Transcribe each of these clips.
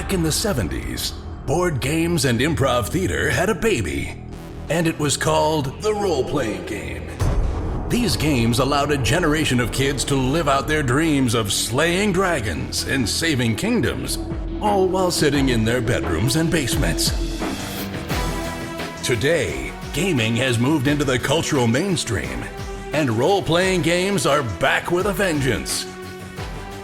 Back in the 70s, board games and improv theater had a baby, and it was called the role-playing game. These games allowed a generation of kids to live out their dreams of slaying dragons and saving kingdoms, all while sitting in their bedrooms and basements. Today, gaming has moved into the cultural mainstream, and role-playing games are back with a vengeance.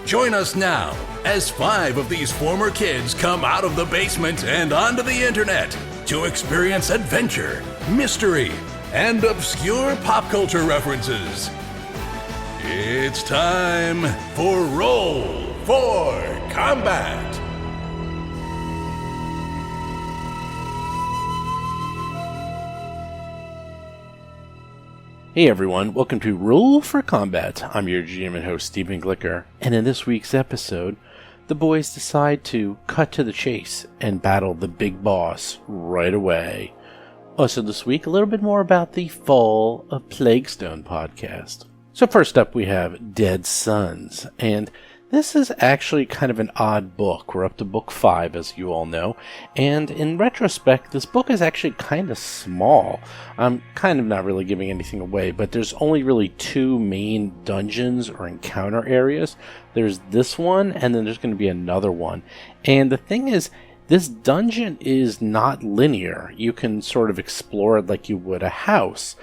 Join us now as 5 of these former kids come out of the basement and onto the internet to experience adventure, mystery, and obscure pop culture references. It's time for Roll for Combat! Hey everyone, welcome to Roll for Combat. I'm your GM and host, Stephen Glicker, and in this week's episode, the boys decide to cut to the chase and battle the big boss right away. Also this week, a little bit more about the Fall of Plaguestone podcast. So first up, we have Dead Sons, and this is actually kind of an odd book. We're up to book 5, as you all know, and in retrospect, this book is actually kind of small. I'm kind of not really giving anything away, but there's only really 2 main dungeons or encounter areas. There's this one, and then there's going to be another one. And the thing is, this dungeon is not linear. You can sort of explore it like you would a house.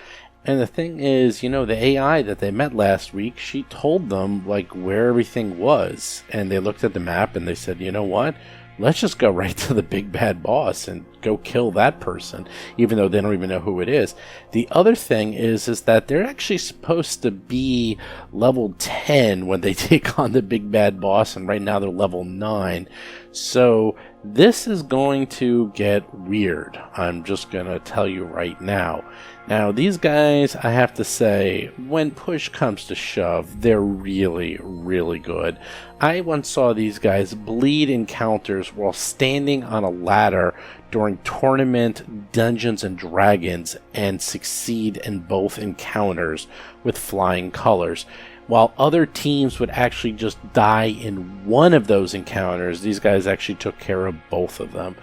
And the thing is, the AI that they met last week, she told them, where everything was. And they looked at the map and they said, you know what? Let's just go right to the big bad boss and go kill that person, even though they don't even know who it is. The other thing is that they're actually supposed to be level 10 when they take on the big bad boss, and right now they're level 9. So this is going to get weird. I'm just going to tell you right now. Now, these guys, I have to say, when push comes to shove, they're really, really good. I once saw these guys bleed encounters while standing on a ladder during tournament Dungeons and Dragons and succeed in both encounters with flying colors. While other teams would actually just die in one of those encounters, these guys actually took care of both of them.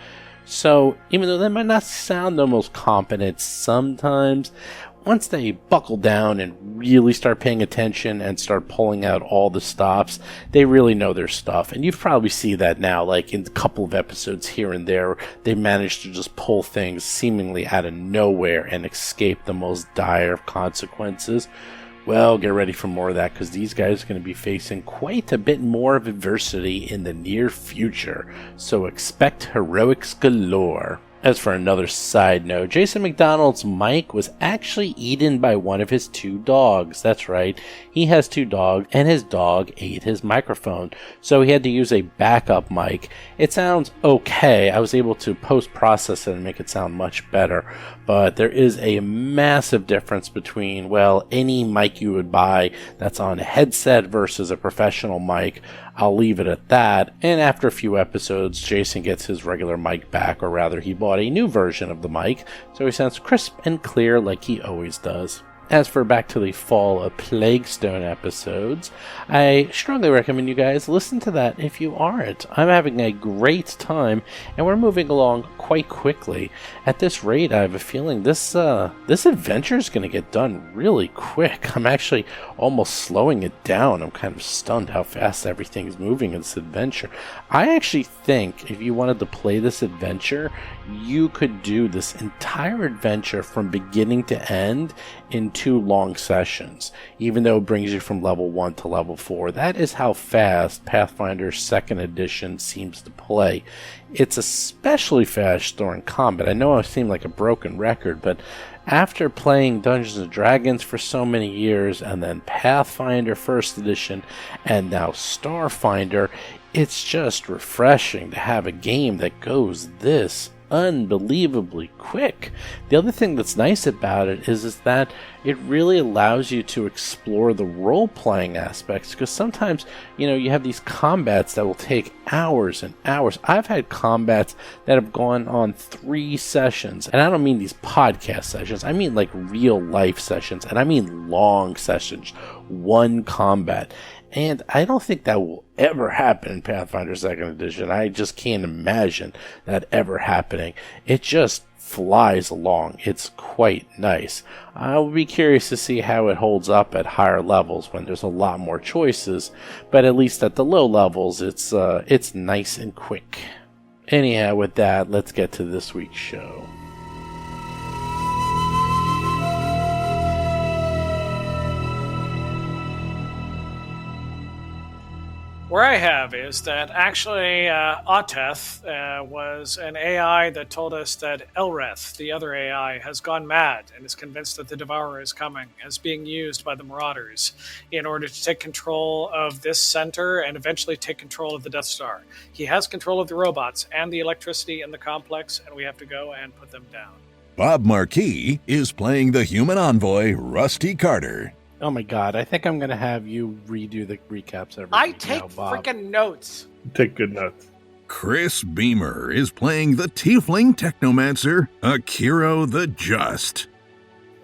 So, even though they might not sound the most competent sometimes, once they buckle down and really start paying attention and start pulling out all the stops, they really know their stuff. And you probably see that now, in a couple of episodes here and there, they managed to just pull things seemingly out of nowhere and escape the most dire of consequences. Well, get ready for more of that, because these guys are going to be facing quite a bit more of adversity in the near future. So expect heroics galore. As for another side note, Jason McDonald's mic was actually eaten by one of his 2 dogs. That's right, he has 2 dogs, and his dog ate his microphone, so he had to use a backup mic. It sounds okay. I was able to post-process it and make it sound much better, but there is a massive difference between, any mic you would buy that's on a headset versus a professional mic. I'll leave it at that, and after a few episodes, Jason gets his regular mic back, or rather, he bought a new version of the mic, so he sounds crisp and clear like he always does. As for back to the Fall of Plaguestone episodes, I strongly recommend you guys listen to that if you aren't. I'm having a great time, and we're moving along quite quickly. At this rate, I have a feeling this adventure is going to get done really quick. I'm actually almost slowing it down. I'm kind of stunned how fast everything is moving in this adventure. I actually think if you wanted to play this adventure, you could do this entire adventure from beginning to end in 2 long sessions, even though it brings you from level 1 to level 4. That is how fast Pathfinder 2nd edition seems to play. It's especially fast during combat. I know I seem like a broken record, but after playing Dungeons & Dragons for so many years, and then Pathfinder 1st edition, and now Starfinder, it's just refreshing to have a game that goes this unbelievably quick. The other thing that's nice about it is that it really allows you to explore the role-playing aspects, because sometimes, you have these combats that will take hours and hours. I've had combats that have gone on 3 sessions, and I don't mean these podcast sessions, I mean real life sessions, and I mean long sessions, 1 combat. And I don't think that will ever happen in Pathfinder 2nd Edition. I just can't imagine that ever happening. It just flies along. It's quite nice. I'll be curious to see how it holds up at higher levels when there's a lot more choices, but at least at the low levels, it's nice and quick. Anyhow, with that, let's get to this week's show. Where I have is that actually Oteth was an AI that told us that Elreth, the other AI, has gone mad and is convinced that the Devourer is coming, as being used by the Marauders in order to take control of this center and eventually take control of the Death Star. He has control of the robots and the electricity in the complex, and we have to go and put them down. Bob Marquis is playing the human envoy, Rusty Carter. Oh my god, I think I'm going to have you redo the recaps every I week take now, Bob. freaking notes. Take good notes. Chris Beamer is playing the tiefling technomancer, Akiro the Just.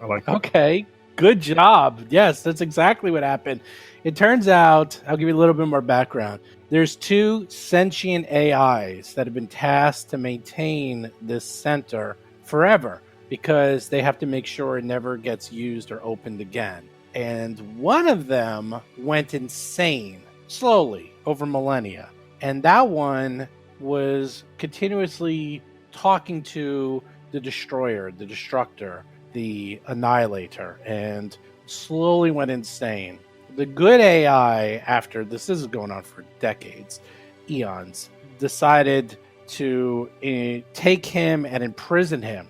I like that. Okay, good job. Yes, that's exactly what happened. It turns out, I'll give you a little bit more background. There's 2 sentient AIs that have been tasked to maintain this center forever because they have to make sure it never gets used or opened again. And one of them went insane slowly over millennia. And that one was continuously talking to the Destroyer, the Destructor, the Annihilator, and slowly went insane. The good AI, after this is going on for decades, eons, decided to take him and imprison him.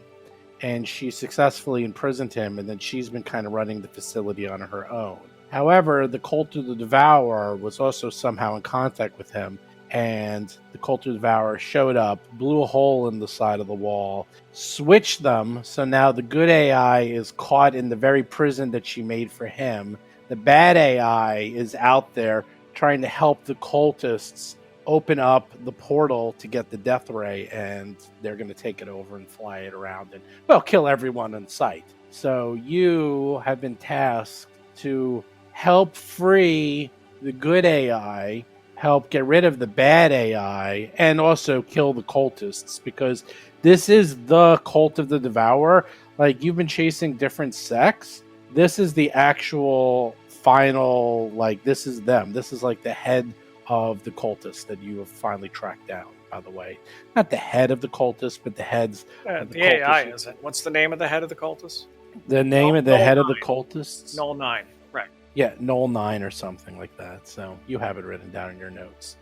And she successfully imprisoned him, and then she's been kind of running the facility on her own. However, the Cult of the Devourer was also somehow in contact with him, and the Cult of the Devourer showed up, blew a hole in the side of the wall, switched them, so now the good AI is caught in the very prison that she made for him. The bad AI is out there trying to help the cultists open up the portal to get the death ray, and they're going to take it over and fly it around and, well, kill everyone in sight. So you have been tasked to help free the good AI, help get rid of the bad AI, and also kill the cultists, because this is the Cult of the Devourer. Like, you've been chasing different sects. This is the actual final, like, this is them. This is like the head of the cultists that you have finally tracked down, by the way. Not the head of the cultists, but the heads of the AI isn't. What's the name of the head of the cultists? The name of the head of the cultists? Null 9, right. Yeah, Null 9 or something like that. So you have it written down in your notes.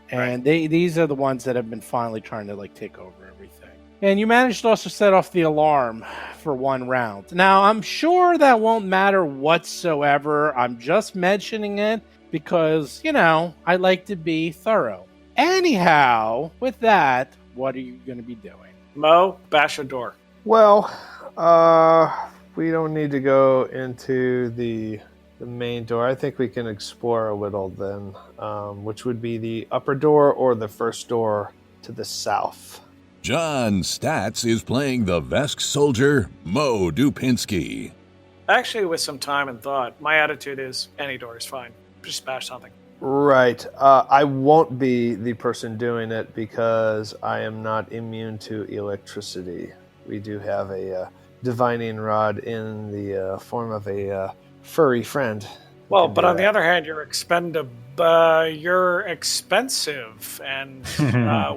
And these are the ones that have been finally trying to, like, take over everything. And you managed to also set off the alarm for one round. Now, I'm sure that won't matter whatsoever. I'm just mentioning it because, you know, I like to be thorough. Anyhow, with that, what are you going to be doing? Mo, bash a door. Well, we don't need to go into the main door. I think we can explore a little then, which would be the upper door or the first door to the south. John Statz is playing the Vesk soldier, Mo Dupinsky. Actually, with some time and thought, my attitude is any door is fine. Just bash something. Right. I won't be the person doing it because I am not immune to electricity. We do have a divining rod in the form of a furry friend. Well, but on the other hand, you're you're expensive, and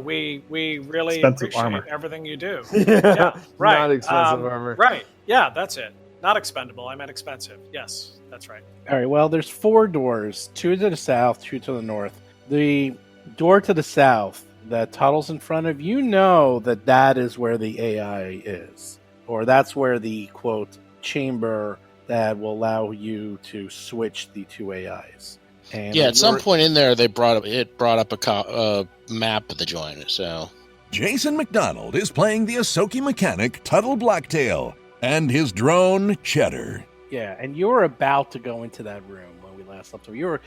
we really expensive appreciate armor. Everything you do. Yeah, right. Not expensive armor. Right. Yeah, that's it. Not expendable. I meant expensive. Yes, that's right. All right, well, there's 4 doors, 2 to the south, 2 to the north. The door to the south that Tuttle's in front of, you know that is where the AI is. Or that's where the, quote, chamber that will allow you to switch the 2 AIs. And yeah, at some point in there, they brought up a map of the joint. So Jason McDonald is playing the Ahsoki mechanic, Tuttle Blacktail, and his drone, Cheddar. Yeah, and you were about to go into that room when we last left. So you were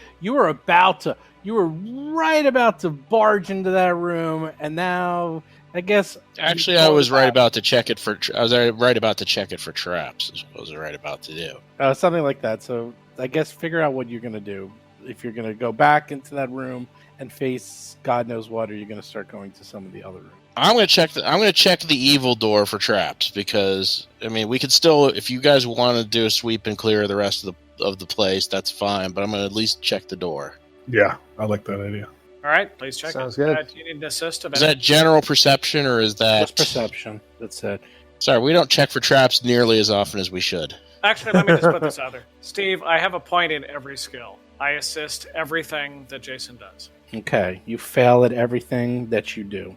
right about to barge into that room, and now I guess actually I was right about to check it for. I was right about to check it for traps. Is what I was right about to do. Something like that. So I guess figure out what you're gonna do. if you're going to go back into that room and face God knows what, or you're going to start going to some of the other rooms. I'm gonna check the evil door for traps, because I mean we could still, if you guys want to do a sweep and clear the rest of the place, that's fine. But I'm gonna at least check the door. Yeah, I like that idea. All right, please check. Sounds it. good. Do you need an assist? Is that general perception, or is that Just perception. That's it. Sorry, we don't check for traps nearly as often as we should. Actually, let me just put this out there. Steve, I have a point in every skill. I assist everything that Jason does. Okay, you fail at everything that you do.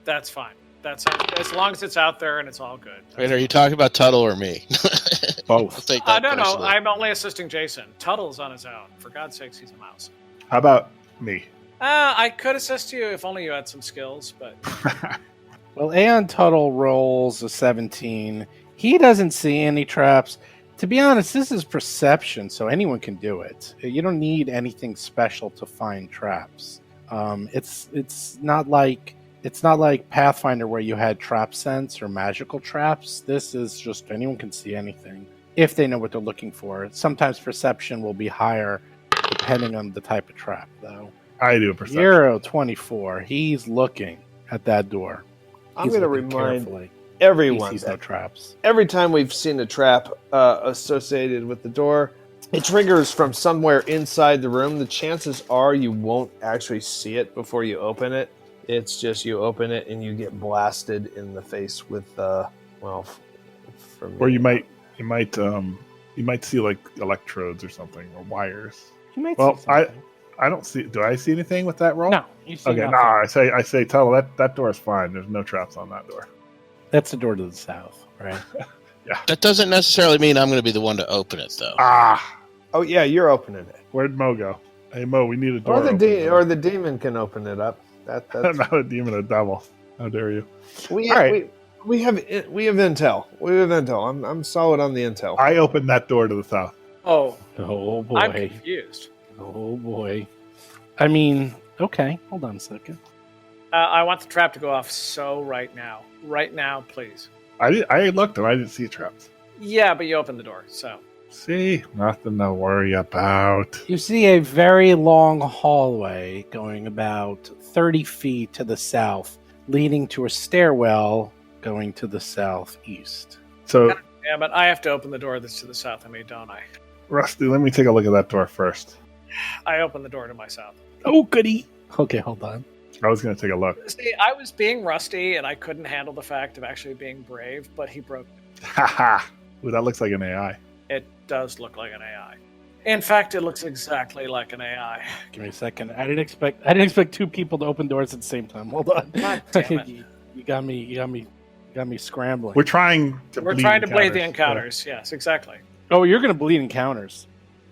That's fine. That's as long as it's out there and it's all good. Wait, are you talking about Tuttle or me? Both. I'll take that No, personally. I'm only assisting Jason. Tuttle's on his own. For God's sakes, he's a mouse. How about me? I could assist you if only you had some skills, but Well, Aeon Tuttle rolls a 17. He doesn't see any traps. To be honest, this is perception, so anyone can do it. You don't need anything special to find traps. It's not like Pathfinder where you had trap sense or magical traps. This is just anyone can see anything if they know what they're looking for. Sometimes perception will be higher depending on the type of trap, though. I do a perception. Euro 24. He's looking at that door. I'm He's going to looking remind carefully. everyone He sees that no traps. every time we've seen a trap associated with the door, it triggers from somewhere inside the room. The chances are you won't actually see it before you open it. It's just you open it and you get blasted in the face with, for me. Or you might see like electrodes or something, or wires. You might Well, see something. I don't see. Do I see anything with that roll? No, you see Okay, nothing. no. I say, Tuttle, that door is fine. There's no traps on that door. That's the door to the south, right? That doesn't necessarily mean I'm going to be the one to open it, though. Ah, Oh yeah, you're opening it, where'd Mo go? Hey Mo, we need a door. or the opener. the demon can open it up. That's Not a demon, a devil. How dare you? we All right. we have intel. We have intel. I'm solid on the intel. I opened that door to the south. oh, Oh boy. I'm confused. Oh boy. I mean, okay, hold on a second. I want the trap to go off right now, please. I looked and I didn't see traps. Yeah, but you opened the door, so See, nothing to worry about. You see a very long hallway going about 30 feet to the south, leading to a stairwell going to the southeast. So, yeah, but I have to open the door that's to the south of me, don't I? Rusty, let me take a look at that door first. I open the door to my south. Oh, goody. Okay, hold on. I was going to take a look. See, I was being rusty and I couldn't handle the fact of actually being brave, but he broke it. Haha. Ooh, that looks like an AI. It does look like an AI. In fact, it looks exactly like an AI. Give me a second. I didn't expect two people to open doors at the same time. Hold on. God damn it. You got me scrambling. We're trying to bleed the encounters. Yes, exactly. Oh, you're going to bleed encounters.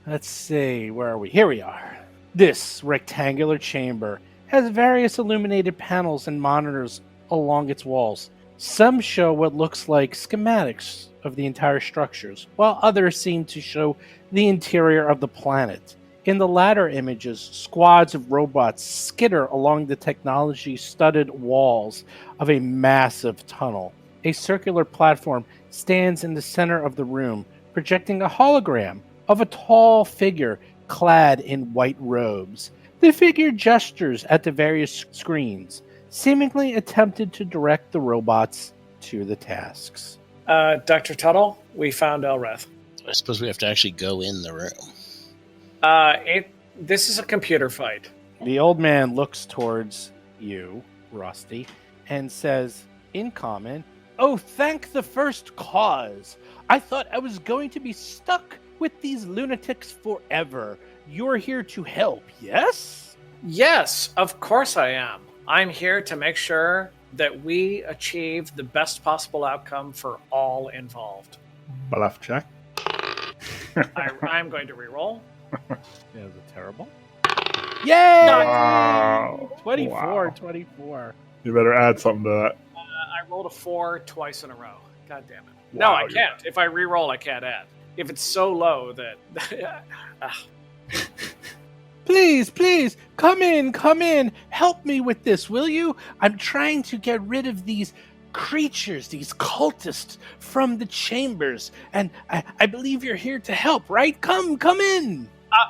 Let's see. Where are we? Here we are. This rectangular chamber has various illuminated panels and monitors along its walls. Some show what looks like schematics of the entire structures, while others seem to show the interior of the planet. In the latter images, squads of robots skitter along the technology-studded walls of a massive tunnel. A circular platform stands in the center of the room, projecting a hologram of a tall figure clad in white robes. The figure gestures at the various screens, seemingly attempted to direct the robots to the tasks. Dr. Tuttle, we found Elreth. I suppose we have to actually go in the room. This is a computer fight. The old man looks towards you, Rusty, and says, in common, "Oh, thank the first cause. I thought I was going to be stuck with these lunatics forever. You're here to help, yes?" Yes, of course I am. I'm here to make sure that we achieve the best possible outcome for all involved. Bluff check. I'm going to reroll. That was terrible. Yay! Wow. 24, Wow. 24. You better add something to that. I rolled a 4 twice in a row. God damn it. No, Wow, I can't. If I reroll, I can't add. If it's so low that... Please, come in. Help me with this, will you? I'm trying to get rid of these creatures, these cultists from the chambers, and I believe you're here to help, right? Come in.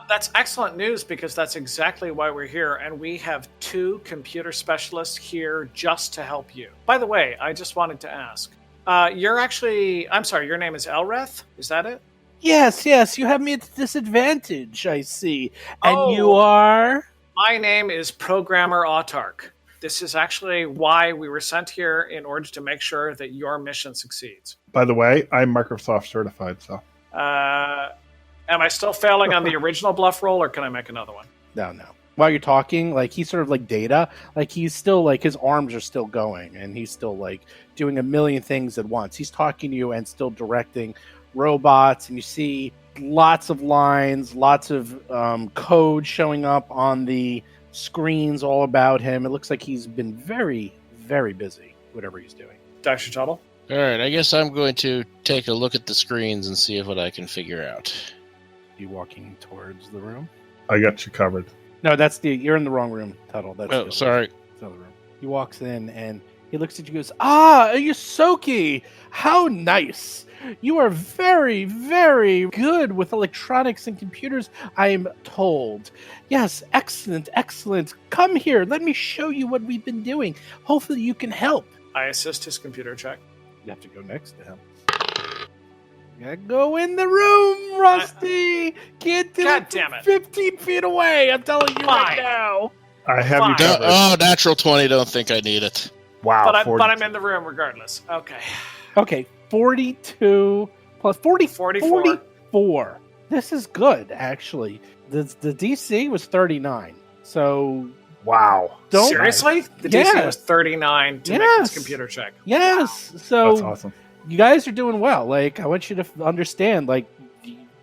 That's excellent news because that's exactly why we're here, and we have 2 computer specialists here just to help you. By the way, I just wanted to ask. I'm sorry, your name is Elreth? Is that it? Yes, you have me at a disadvantage, I see. And Oh. you are? My name is Programmer Autark. This is actually why we were sent here, in order to make sure that your mission succeeds. By the way, I'm Microsoft certified, so. Am I still failing on the original bluff roll, or can I make another one? No. While you're talking, like, he's sort of like Data. Like, he's still, like, his arms are still going, and he's still, like, doing a million things at once. He's talking to you and still directing robots, and you see lots of lines, lots of code showing up on the screens all about him. It looks like he's been very, very busy, whatever he's doing. Dr. Tuttle? All right, I guess I'm going to take a look at the screens and see what I can figure out. You walking towards the room? I got you covered. No, you're in the wrong room, Tuttle. That's Sorry. That's the other room. He walks in and he looks at you and goes, Yusoki! How nice! You are very, very good with electronics and computers, I'm told. Yes, excellent. Come here. Let me show you what we've been doing. Hopefully you can help. I assist his computer check. You have to go next to him. You gotta go in the room, Rusty! Can't do God it damn from it. 15 feet away, I'm telling you right Fine. now. I have Fine. you covered. Oh, natural 20. Don't think I need it. Wow. But I'm in the room regardless. Okay. Okay, 42 plus 44. 44. This is good, actually. The DC was 39. So, Wow. don't... Seriously? The DC was 39 to make this computer check. Yes. So, That's awesome. you guys are doing well. Like, I want you to understand, like,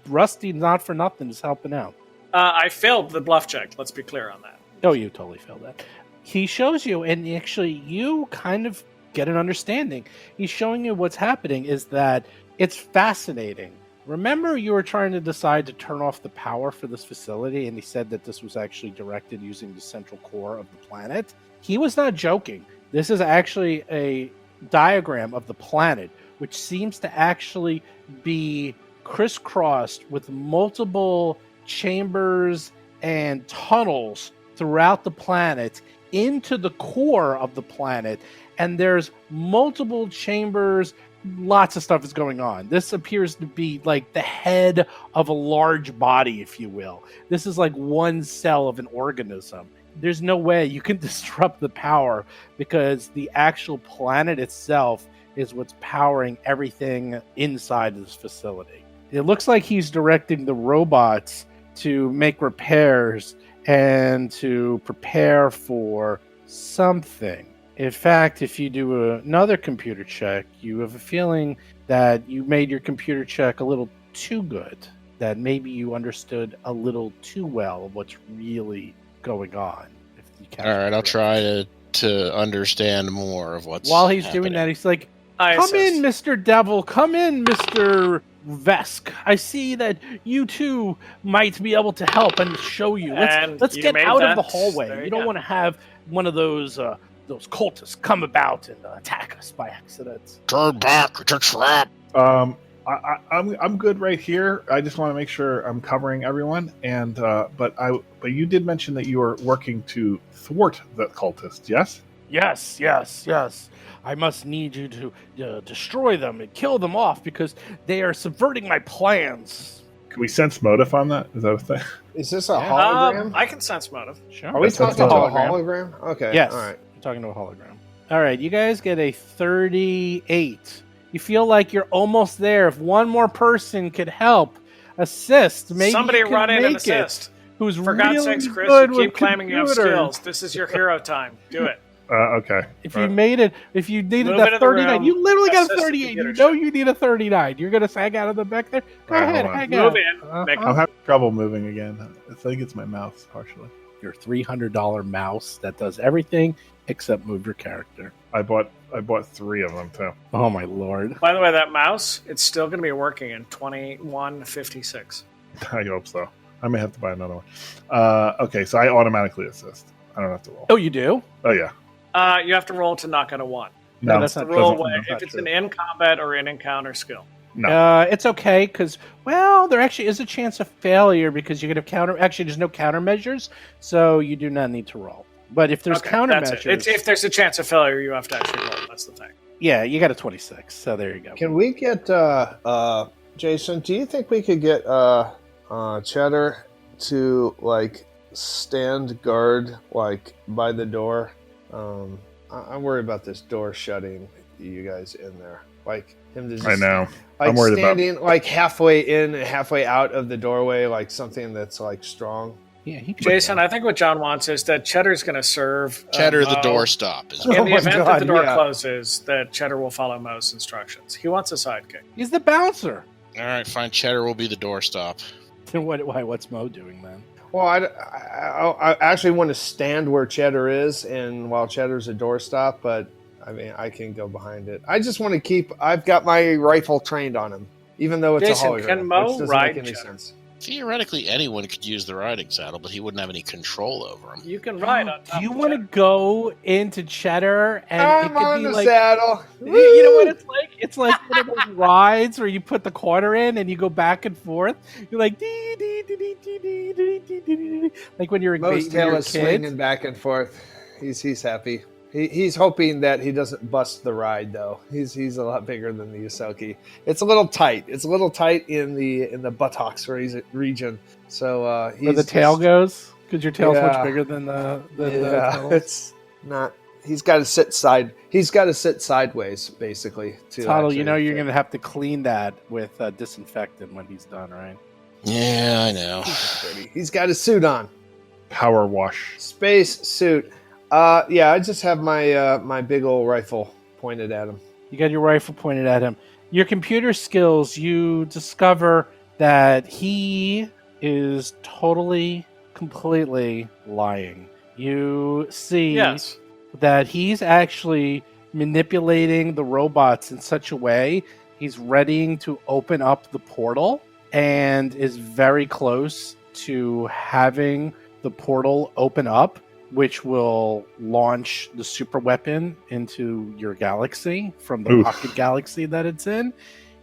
Rusty, not for nothing, is helping out. I failed the bluff check. Let's be clear on that. Oh, you totally failed that. He shows you, and actually, you kind of get an understanding. He's showing you what's happening is that it's fascinating. Remember, you were trying to decide to turn off the power for this facility, and he said that this was actually directed using the central core of the planet? He was not joking. This is actually a diagram of the planet, which seems to actually be crisscrossed with multiple chambers and tunnels throughout the planet into the core of the planet, and there's multiple chambers. Lots of stuff is going on. This appears to be like the head of a large body, if you will. This is like one cell of an organism. There's no way you can disrupt the power because the actual planet itself is what's powering everything inside of this facility. It looks like he's directing the robots to make repairs and to prepare for something. In fact, if you do another computer check, you have a feeling that you made your computer check a little too good, that maybe you understood a little too well of what's really going on. All right, I'll try to understand more of what's While he's happening. doing that, he's like, I come assist. in, Mr. Devil. Come in, Mr. Vesk. I see that you two might be able to help and show you. And Let's you get made out that. of the hallway. There You you don't go. want to have one of those cultists come about and attack us by accident. Turn back, it's a trap. I'm good right here. I just want to make sure I'm covering everyone. And but you did mention that you are working to thwart the cultists. Yes. Yes. I must need you to destroy them and kill them off because they are subverting my plans. Can we sense motive on that? Is that a thing? Is this a hologram? I can sense motive. Sure. Are we That's talking a about a hologram. hologram? Okay. Yes. All right. I'm talking to a hologram. All right, you guys get a 38. You feel like you're almost there. If one more person could help, assist, maybe Somebody you can run in and make it. assist. Who's For really God's sakes, Chris, good you with keep claiming you have computers. skills. This is your hero time. Do it. Okay. If you made it, if you needed Move that into the 39, room, you literally got a assist the 38. You computer know check. you need a 39. You're going to hang out in the back there? Go All right, ahead, hold on. hang Move out. in. Make I'm having trouble moving again. I think it's my mouse partially. Your $300 mouse that does everything except move your character. I bought 3 of them too. Oh, my Lord. By the way, that mouse, it's still going to be working in 2156. I hope so. I may have to buy another one. Okay, so I automatically assist. I don't have to roll. Oh, you do? Oh yeah. You have to roll to knock out a 1. No, that's The not rule doesn't- way. that's not If it's true. an in combat or in encounter skill. No. It's okay because, well, there actually is a chance of failure because you could have counter. Actually, there's no countermeasures, so you do not need to roll. But if there's Okay, countermeasures, that's it. If there's a chance of failure, you have to actually roll. That's the thing. yeah, you got a 26. So there you go. Can we get Jason? Do you think we could get Cheddar to like stand guard like by the door? I'm worried about this door shutting you guys in there. Like him to just, I know. like I'm worried standing like halfway in and halfway out of the doorway, like something that's like strong. Yeah, he Jason, I think what John wants is that Cheddar's going to serve Cheddar, the Mo. doorstop. Is In the Oh my event that God, the door yeah. closes, that Cheddar will follow Mo's instructions. He wants a sidekick. He's the bouncer. All right, fine. Cheddar will be the doorstop. Then what's Mo doing then? Well, I actually want to stand where Cheddar is, and while Cheddar's a doorstop, but I mean I can go behind it. I just want to keep. I've got my rifle trained on him, even though it's Jason, a hologram. can Mo which doesn't ride make any Cheddar? sense. Theoretically, anyone could use the riding saddle, but he wouldn't have any control over him. You can ride on top Do you of want to Cheddar. go into Cheddar and it I'm could on be the like saddle. you know what it's like? It's like one of those rides where you put the quarter in and you go back and forth. You're like dee, dee, dee, dee, dee, dee, dee, dee, dee, dee. Like when you're a Mo's kid. tail is swinging back and forth. He's happy. He's hoping that he doesn't bust the ride, though. He's a lot bigger than the Yoselki. It's a little tight. It's a little tight in the buttocks region. So Where the tail goes, because your tail's Yeah. much bigger than the tail. it's not. He's got to sit side. He's got to sit sideways, basically. To Tuttle, you actually know you're fit. going to have to clean that with disinfectant when he's done, right? Yeah, I know. He's got his suit on. Power wash. Space suit. Yeah, I just have my my big old rifle pointed at him. You got your rifle pointed at him. Your computer skills, you discover that he is totally, completely lying. You see Yes. that he's actually manipulating the robots in such a way he's readying to open up the portal and is very close to having the portal open up, which will launch the super weapon into your galaxy from the Oof. pocket galaxy that it's in.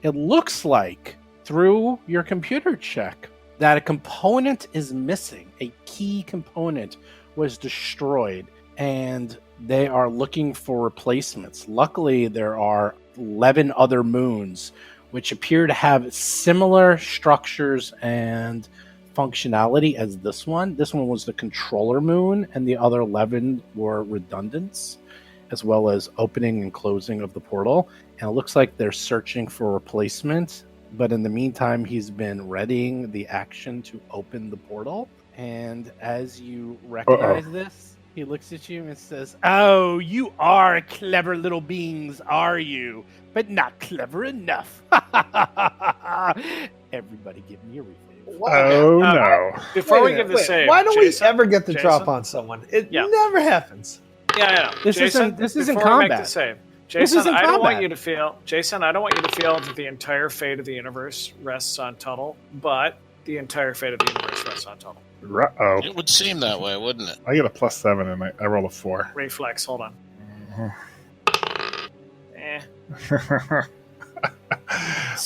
It looks like, through your computer check, that a component is missing. A key component was destroyed, and they are looking for replacements. Luckily, there are 11 other moons which appear to have similar structures and functionality as this one. This one was the controller moon, and the other 11 were redundants, as well as opening and closing of the portal. And it looks like they're searching for replacement. But in the meantime, he's been readying the action to open the portal. And as you recognize this, he looks at you and says, "Oh, you are clever little beings, are you? But not clever enough." Everybody give me a refill. Oh, no. Before Wait we a give the minute, save, why don't Jason, we ever get the Jason? drop on someone? It Yeah. never happens. Yeah, I know. This Jason, isn't before we make combat. the save, This Jason, isn't I don't want combat. you to feel, Jason, I don't want you to feel that the entire fate of the universe rests on Tuttle, but the entire fate of the universe rests on Tuttle. Uh-oh. It would seem that way, wouldn't it? I get a +7 and I roll a 4. Reflex, hold on. Eh.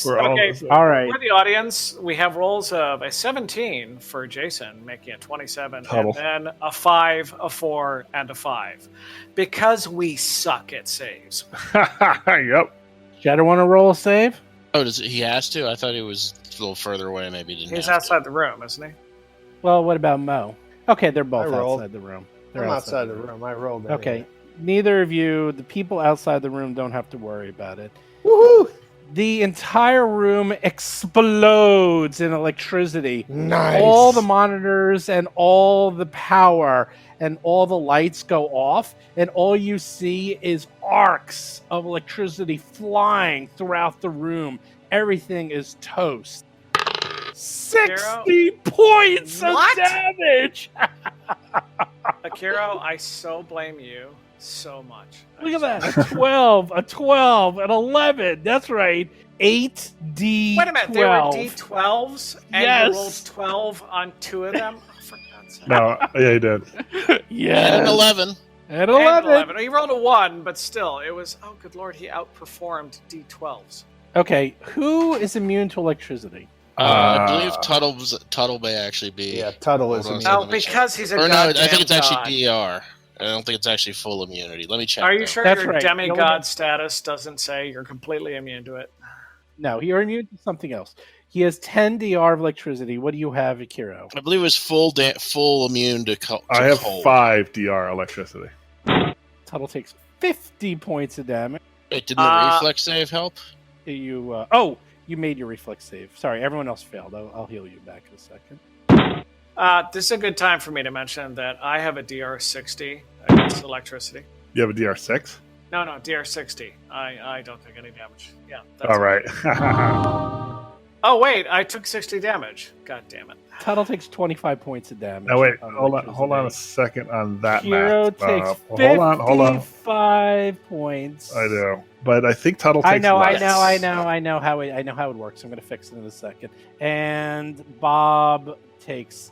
We're all Okay. All right. For the audience, we have rolls of a 17 for Jason, making it 27, Tuttle. and then a 5, a 4, and a 5. Because we suck at saves. Yep. Shadow want to roll a save? Oh, he has to? I thought he was a little further away. Maybe he didn't He's have outside the room, isn't he? Well, what about Mo? Okay, they're both I rolled. outside the room. They're I'm outside the room. I rolled it. Okay. Neither of you, the people outside the room, don't have to worry about it. Woohoo! The entire room explodes in electricity. Nice. All the monitors and all the power and all the lights go off, and all you see is arcs of electricity flying throughout the room. Everything is toast. 60 points What? of damage! Akiro, I so blame you so much. Look at that. A 12, a 12, an 11. That's right. 8D12. Wait a minute, they were D12s, and Yes. you rolled 12 on 2 of them? Oh, for God's sake. No, yeah, he did. Yes. And an 11. And And 11. 11. Oh, he rolled a 1, but still, it was, oh, good lord, he outperformed D12s. Okay, who is immune to electricity? I believe Tuttle may actually be. Yeah, Tuttle is Hold on a immune. second, Oh, let me check. because he's a Or no, goddamn I think it's actually god. DR. I don't think it's actually full immunity. Let me check. Are you though. sure That's your right. demigod status doesn't say you're completely immune to it? No, you're immune to something else. He has 10 DR of electricity. What do you have, Akiro? I believe it was full immune to cold. I have 5 DR electricity. Tuttle takes 50 points of damage. Wait, didn't the reflex save help? You you made your reflex save. Sorry, everyone else failed. I'll heal you back in a second. This is a good time for me to mention that I have a DR60 against electricity. You have a DR6? No, DR60. I don't take any damage. Yeah. All right. Oh, wait, I took 60 damage. God damn it. Tuttle takes 25 points of damage. Now wait, on hold on a second on that Hero math. takes Hold on. 55 points. I know, but I think Tuttle takes I know less. how it works. I'm going to fix it in a second. And Bob takes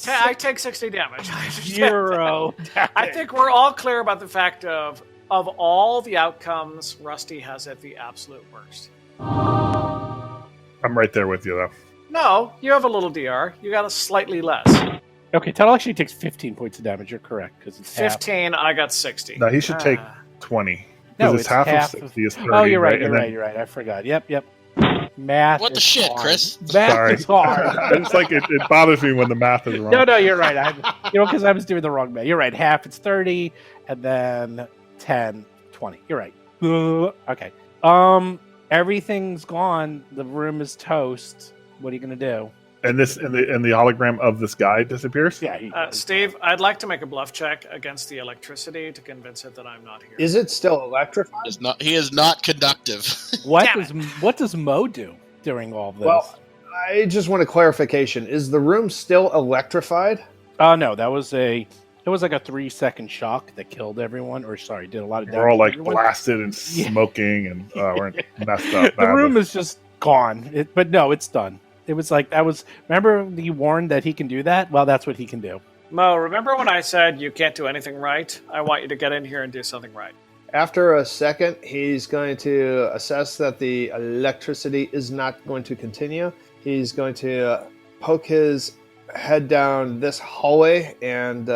I take 60 damage. I understand. 0 damage. I think we're all clear about the fact of all the outcomes, Rusty has it the absolute worst. I'm right there with you, though. No, you have a little DR. You got a slightly less. Okay, Tuttle actually takes 15 points of damage. You're correct because it's 15, I got 60. No, he should take 20. No, Because it's half half of of- 60 is 30. Oh, you're right. And then- You're right. I forgot. Yep. Math. What the is shit, hard. Chris? Math Sorry. is hard. It's like it bothers me when the math is wrong. No, you're right. Because I was doing the wrong math. You're right. Half it's 30, and then 10, 20. You're right. Okay. Everything's gone. The room is toast. What are you gonna do? And the hologram of this guy disappears? Yeah. Steve, I'd like to make a bluff check against the electricity to convince it that I'm not here. Is it still electrified? He is not conductive. What does Mo do during all this? Well, I just want a clarification. Is the room still electrified? No, it was like a 3-second shock that killed everyone, or sorry, did a lot of damage. We're all to like everyone. blasted and smoking, and we're messed up. The room is just gone. But no, it's done. It was like remember you warned that he can do that? Well, that's what he can do. Mo, remember when I said you can't do anything right? I want you to get in here and do something right. After a second, he's going to assess that the electricity is not going to continue. He's going to poke his head down this hallway and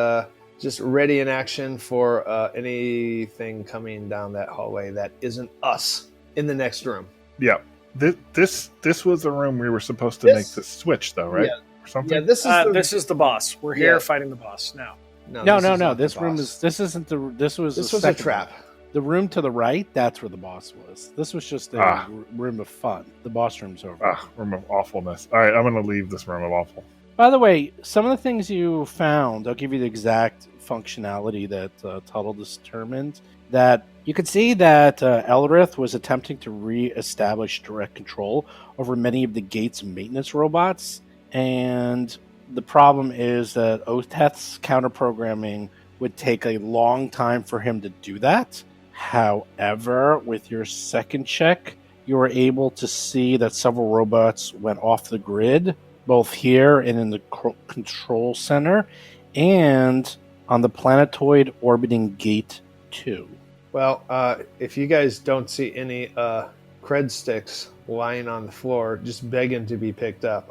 just ready in action for anything coming down that hallway that isn't us in the next room. Yeah. This was the room we were supposed to make the switch, though, right? Yeah. Or something? Yeah, this is the boss. We're here fighting the boss now. No. This room is. This isn't the. This was a second trap. room. The room to the right. That's where the boss was. This was just a room of fun. The boss room's over. Room of awfulness. All right, I'm going to leave this room of awful. By the way, some of the things you found, I'll give you the exact functionality that Tuttle determined. That you could see that Elrith was attempting to re-establish direct control over many of the gate's maintenance robots, and the problem is that Otheth's counter-programming would take a long time for him to do that. However, with your second check, you were able to see that several robots went off the grid, both here and in the control center, and on the planetoid orbiting gate 2. Well, if you guys don't see any cred sticks lying on the floor, just begging to be picked up,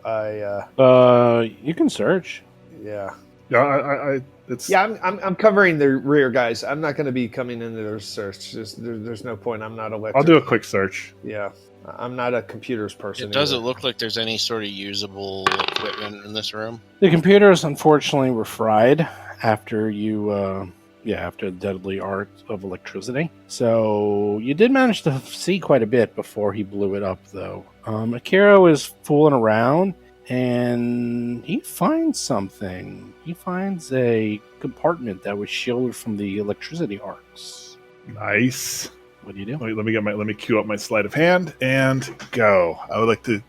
you can search. Yeah. Yeah, I'm covering the rear guys. I'm not going to be coming into their search. There's no point. I'm not electric. I'll do a quick search. Yeah. I'm not a computers person. It doesn't look like there's any sort of usable equipment in this room. The computers, unfortunately, were fried after after the deadly art of electricity. So you did manage to see quite a bit before he blew it up, though. Akira is fooling around, and he finds something. He finds a compartment that was shielded from the electricity arcs. Nice. What do you do? Let me cue up my sleight of hand and go. I would like to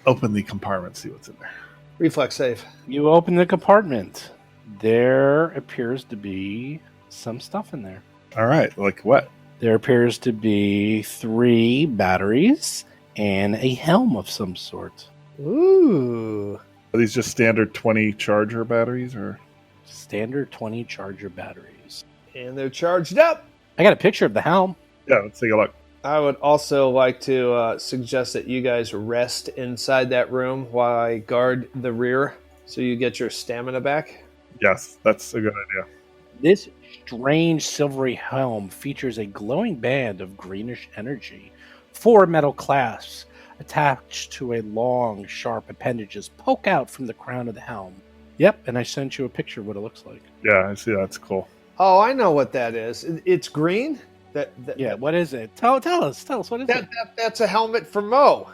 open the compartment, see what's in there. Reflex save. You open the compartment. There appears to be some stuff in there. All right, like what? There appears to be 3 batteries and a helm of some sort. Ooh. Are these just standard 20 charger batteries, or Standard 20 charger batteries. And they're charged up. I got a picture of the helm. yeah? Let's take a look. I would also like to suggest that you guys rest inside that room while I guard the rear so you get your stamina back. Yes, that's a good idea. This strange silvery helm features a glowing band of greenish energy. 4 metal clasps attached to a long, sharp appendages poke out from the crown of the helm. Yep, and I sent you a picture of what it looks like. Yeah, I see. That's cool. Oh, I know what that is. It's green? Yeah, what is it? Tell us what is it? That's a helmet for Mo.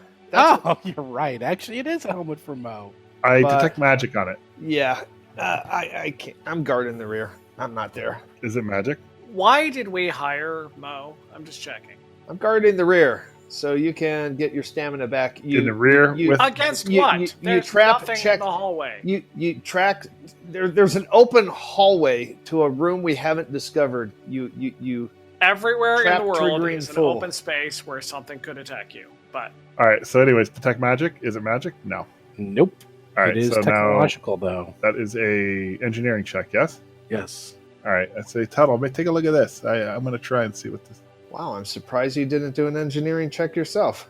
You're right. Actually, it is a helmet for Mo. I detect magic on it. Yeah, I can't. I'm guarding the rear. I'm not there. Is it magic? Why did we hire Mo? I'm just checking. I'm guarding the rear, so you can get your stamina back. In the rear with Against what? There's trap nothing check in the hallway. You track. There's an open hallway to a room we haven't discovered. You Everywhere in trap the world triggering is an full. open space where something could attack you. But All right. So, anyways, detect magic. Is it magic? No. Nope. All right. It is so technological, though. now that is a engineering check. Yes. Yes. All right. I say, Tuttle, take a look at this. I'm going to try and see what this. Wow, I'm surprised you didn't do an engineering check yourself.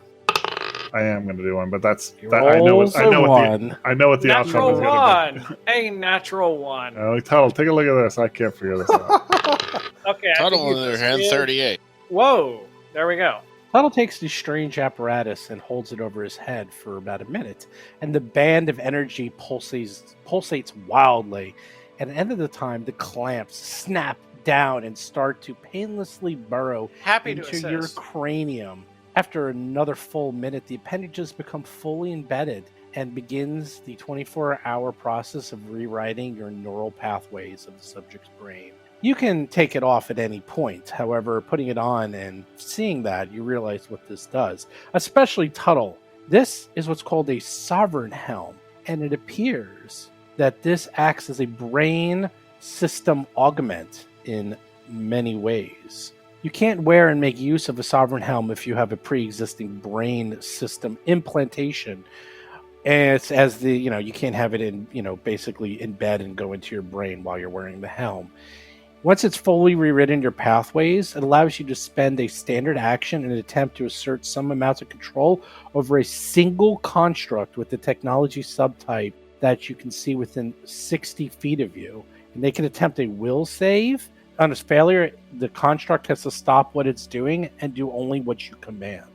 I am going to do one, but that's He that. I know rolls what one. I know what the outcome natural is going to one. A natural one. be. Tuttle, take a look at this. I can't figure this out. Okay. I Tuttle, think on the you other just hand, did- 38. Whoa. There we go. Tuttle takes this strange apparatus and holds it over his head for about a minute, and the band of energy pulsates wildly. At the end of the time, the clamps snap down and start to painlessly burrow Happy to into your assist. cranium. After another full minute, the appendages become fully embedded and begins the 24-hour process of rewriting your neural pathways of the subject's brain. You can take it off at any point. However, putting it on and seeing that, you realize what this does, especially Tuttle. This is what's called a sovereign helm, and it appears that this acts as a brain system augment in many ways. You can't wear and make use of a sovereign helm if you have a pre-existing brain system implantation. And it's as the, you can't have it in, basically in bed and go into your brain while you're wearing the helm. Once it's fully rewritten your pathways, it allows you to spend a standard action in an attempt to assert some amount of control over a single construct with the technology subtype that you can see within 60 feet of you. And they can attempt a will save. On its failure, the construct has to stop what it's doing and do only what you command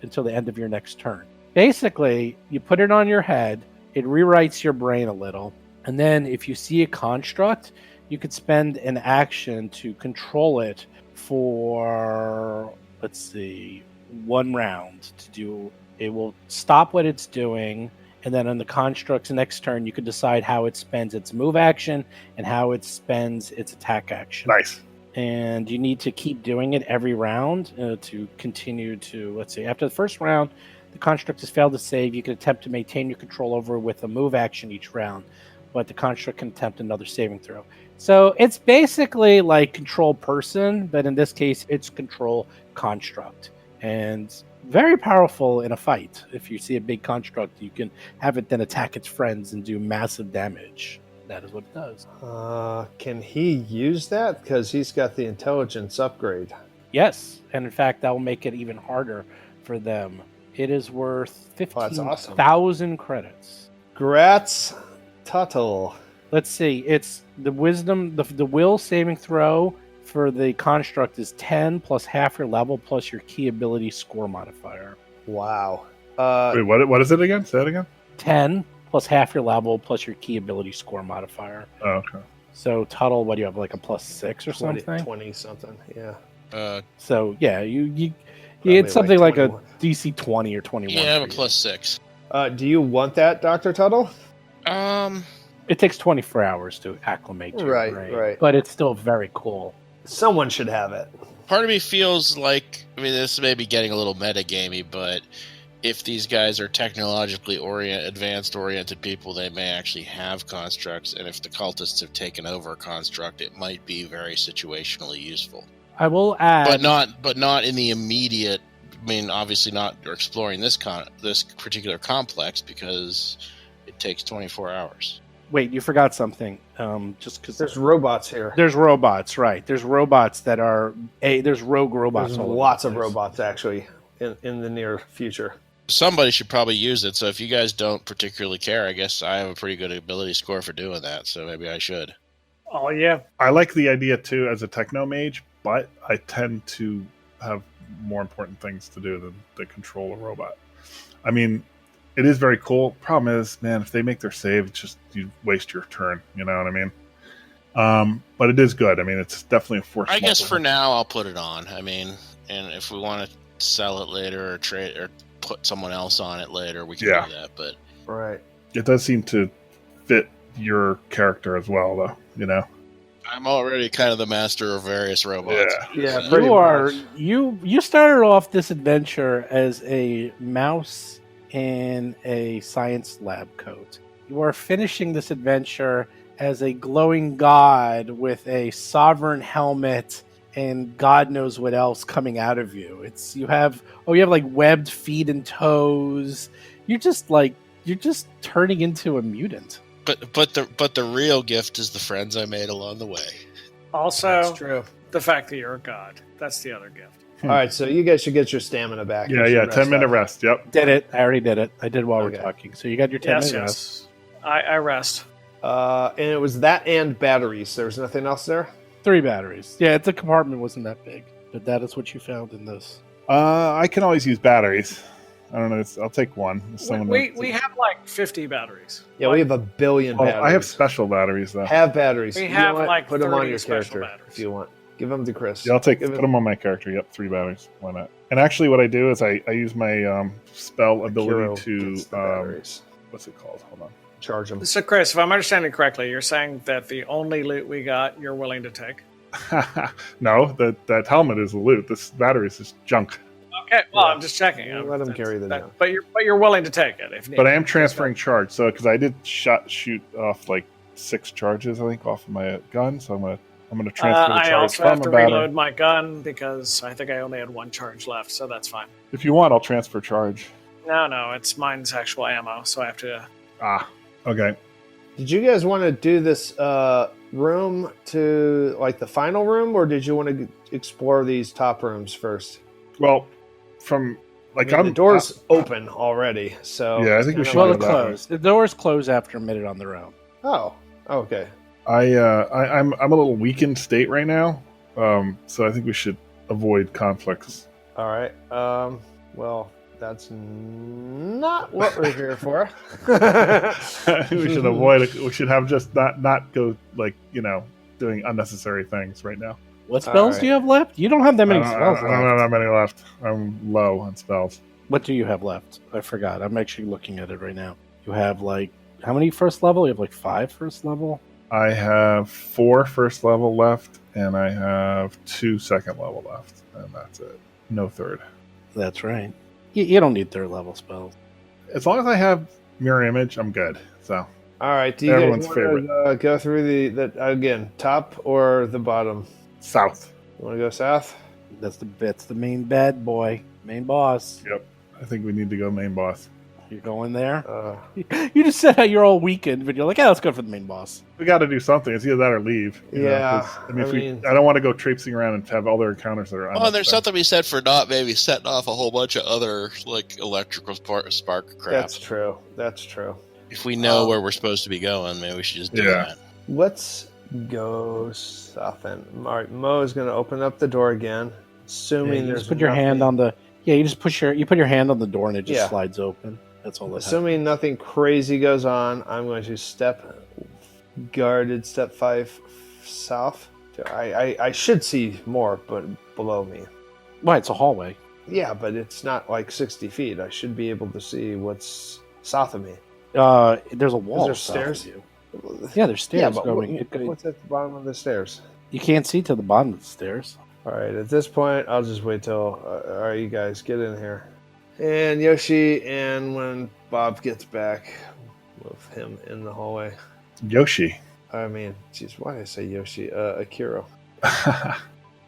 until the end of your next turn. Basically, you put it on your head, it rewrites your brain a little, and then if you see a construct, you could spend an action to control it for, 1 round to do. It will stop what it's doing, and then on the construct's next turn, you could decide how it spends its move action and how it spends its attack action. Nice. And you need to keep doing it every round to continue to, after the first round, the construct has failed to save. You can attempt to maintain your control over it with a move action each round, but the construct can attempt another saving throw. So it's basically like control person, but in this case, it's control construct. And very powerful in a fight. If you see a big construct, you can have it then attack its friends and do massive damage. That is what it does. Can he use that? Because he's got the intelligence upgrade. Yes, and in fact, that will make it even harder for them. It is worth that's awesome. 15,000 credits. Grats, Tuttle. Let's see. It's the wisdom, the will saving throw for the construct is 10 plus half your level plus your key ability score modifier. Wow. Wait, what is it again? Say it again. 10 plus half your level plus your key ability score modifier. Oh, okay. So Tuttle, what do you have, like a plus 6 or 20, something? 20 something, yeah. So yeah, you Probably it's something like a 21. DC 20 or 21. Yeah, I have a for you. plus 6. Do you want that, Dr. Tuttle? It takes 24 hours to acclimate to your Right, brain, right. but it's still very cool. Someone should have it. Part of me feels like, this may be getting a little metagamey, but if these guys are technologically advanced oriented people, they may actually have constructs, and if the cultists have taken over a construct, it might be very situationally useful. I will add, But not in the immediate. Obviously not exploring this particular complex because it takes 24 hours. Wait, you forgot something. Just because There's robots here. there's robots, right? There's robots that are there's rogue robots. There's all over lots the of place. robots actually in the near future. Somebody should probably use it. So if you guys don't particularly care, I guess I have a pretty good ability score for doing that. So maybe I should. Oh, yeah. I like the idea too as a techno mage, but I tend to have more important things to do than control a robot. I mean, it is very cool. Problem is, man, if they make their save, it's just you waste your turn. You know what I mean? But it is good. I mean, it's definitely a force. I guess for now I'll put it on. I mean, and if we want to sell it later or trade or put someone else on it later, we can do that. But Right. it does seem to fit your character as well, though. You know? I'm already kind of the master of various robots. Yeah. You started off this adventure as a mouse in a science lab coat. You are finishing this adventure as a glowing god with a sovereign helmet and God knows what else coming out of you. You have like webbed feet and toes. You're just turning into a mutant. But the real gift is the friends I made along the way. Also, That's true. the fact that you're a god. That's the other gift. All right, so you guys should get your stamina back. Yeah. 10-minute rest. Yep. Did it. I already did it. I did while Okay. we're talking. So you got your 10 Yes, minute rest. yes. I rest. And it was that and batteries. There's nothing else there? 3 batteries. Yeah, the compartment wasn't that big, but that is what you found in this. I can always use batteries. I don't know. I'll take one. We have like 50 batteries. Yeah, we have a billion Oh, batteries. I have special batteries though. Have batteries. We You know have, what? like, Put them on 30 your special character batteries. if you want. Give them to Chris. Yeah, I'll put Give them on my character. Yep, 3 batteries. Why not? And actually, what I do is I use my spell ability Kiro to gets the batteries. what's it called? Hold on. Charge them. So, Chris, if I'm understanding correctly, you're saying that the only loot we got, you're willing to take. No, that helmet is the loot. This battery is just junk. Okay, well, Yeah. I'm just checking. Let them carry them down. But you're willing to take it if needed. But I am transferring charge, so because I did shoot off like 6 charges, I think, off of my gun. So I'm gonna transfer the I charge also from have a to battery. reload my gun because I think I only had 1 charge left, so that's fine. If you want, I'll transfer charge. No, it's mine's actual ammo, so I have to. Okay. Did you guys want to do this room to like the final room, or did you want to explore these top rooms first? Well, from like The door's open already, so Yeah, I think we it's should kinda Well, go it that way. closed. The doors close after a minute on their own. Oh, okay. I'm a little weakened state right now, so I think we should avoid conflicts. All right. Well, that's not what we're here for. We should avoid it. We should have just not go like doing unnecessary things right now. What spells right. do you have left? You don't have that many I spells don't left. have that many left. I'm low on spells. What do you have left? I forgot. I'm actually looking at it right now. You have like how many first level? You have like 5 first level? I have 4 first level left, and I have 2 second level left, and that's it. No third. That's right. You don't need third level spells. As long as I have mirror image, I'm good. So All right. Do you guys Everyone's want favorite. to go through the again top or the bottom? south. You want to go south? That's the main bad boy, main boss. Yep. I think we need to go main boss. You're going there. You just said how you're all weakened, but you're like, let's go for the main boss. We got to do something. It's either that or leave. you know, Yeah, 'cause, I mean, I mean- I don't want to go traipsing around and have other encounters that are. Oh, and there's unnecessary. something to be said for not maybe setting off a whole bunch of other like electrical spark crap. That's true. That's true. If we know where we're supposed to be going, maybe we should just do Yeah. that. Let's go south then. All right. Mo is going to open up the door again, assuming You there's just put your hand on the. Yeah, you just you put your hand on the door and it just Yeah. slides open. That's all. Assuming nothing crazy goes on, I'm going to step 5 south. I should see more, but below me. Why? It's a hallway. Yeah, but it's not like 60 feet. I should be able to see what's south of me. There's a wall. there south stairs? of you. Yeah, there's stairs Yeah, but going. what's at the bottom of the stairs? You can't see to the bottom of the stairs. All right, at this point, I'll just wait till. All right, you guys, get in here. And Yoshi, and when Bob gets back, move him in the hallway. Yoshi. I mean, geez, why did I say Yoshi? Akiro.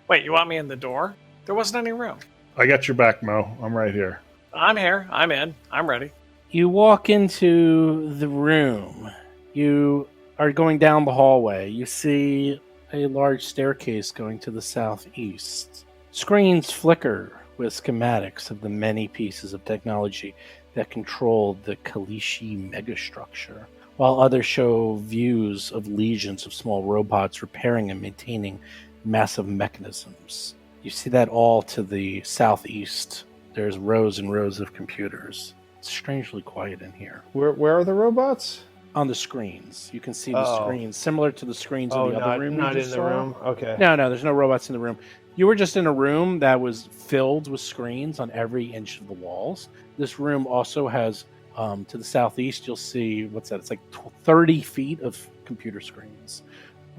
Wait, you want me in the door? There wasn't any room. I got your back, Mo. I'm right here. I'm here. I'm in. I'm ready. You walk into the room, You are going down the hallway. You see a large staircase going to the southeast. Screens flicker with schematics of the many pieces of technology that control the Kalishi megastructure, while others show views of legions of small robots repairing and maintaining massive mechanisms. You see that all to the southeast. There's rows and rows of computers. It's strangely quiet in here. Where are the robots? On the screens. You can see the screens, similar to the screens in the other room. Not you in just the saw. room. Okay. No, there's no robots in the room. You were just in a room that was filled with screens on every inch of the walls. This room also has, to the southeast, you'll see, what's that? It's like 30 feet of computer screens.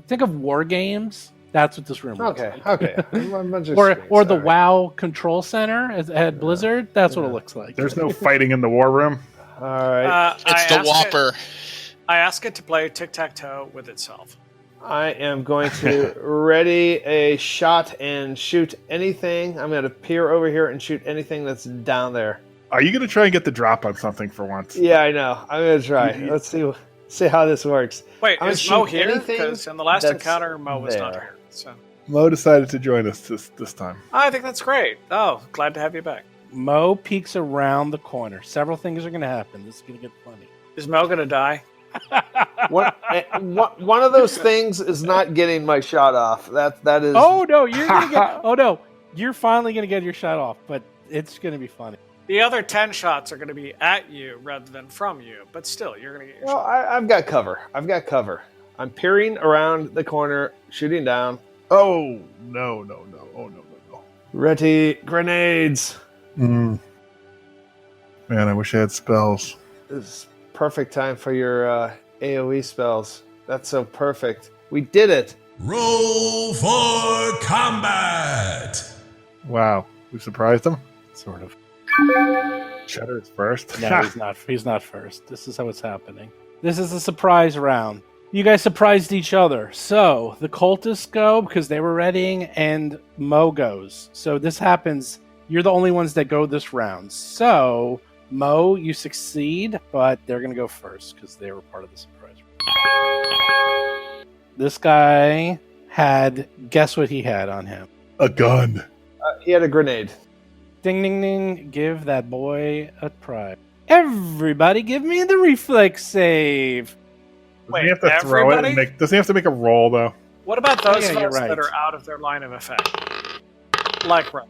Think of war games. That's what this room looks like. Okay. A bunch of or screens, the all right. WoW control center at Blizzard. That's what it looks like. There's no fighting in the war room. All right. It's the Whopper. I ask it to play tic-tac-toe with itself. I am going to ready a shot and shoot anything. I'm going to peer over here and shoot anything that's down there. Are you going to try and get the drop on something for once? Yeah, I know. I'm going to try. Let's see how this works. Wait, I'm is gonna Mo shoot here? anything Because in the last that's encounter, Mo was not there. here. So Mo decided to join us this time. I think that's great. Oh, glad to have you back. Mo peeks around the corner. Several things are going to happen. This is going to get funny. Is Mo going to die? One of those things is not getting my shot off. That is. Oh no, you're gonna get. Oh no, you're finally gonna get your shot off, but it's gonna be funny. The other 10 shots are going to be at you rather than from you, but still, you're going to get your Well, shot. I've got cover. I'm peering around the corner, shooting down. Oh, no. Oh, no. Ready, grenades. Man, I wish I had spells. This is perfect time for your AoE spells. That's so perfect. We did it. Roll for combat! Wow. We surprised him? Sort of. Cheddar is first. No, he's not. He's not first. This is how it's happening. This is a surprise round. You guys surprised each other. So the cultists go because they were readying, and Mo goes. So this happens. You're the only ones that go this round. So Mo, you succeed, but they're going to go first because they were part of the surprise. This guy had. Guess what he had on him? A gun. He had a grenade. Ding, ding, ding. Give that boy a prize. Everybody give me the reflex save. Doesn't he have to throw it and make... Doesn't he have to make a roll, though? What about those yeah, of you're us right. that are out of their line of effect? Like Rusty.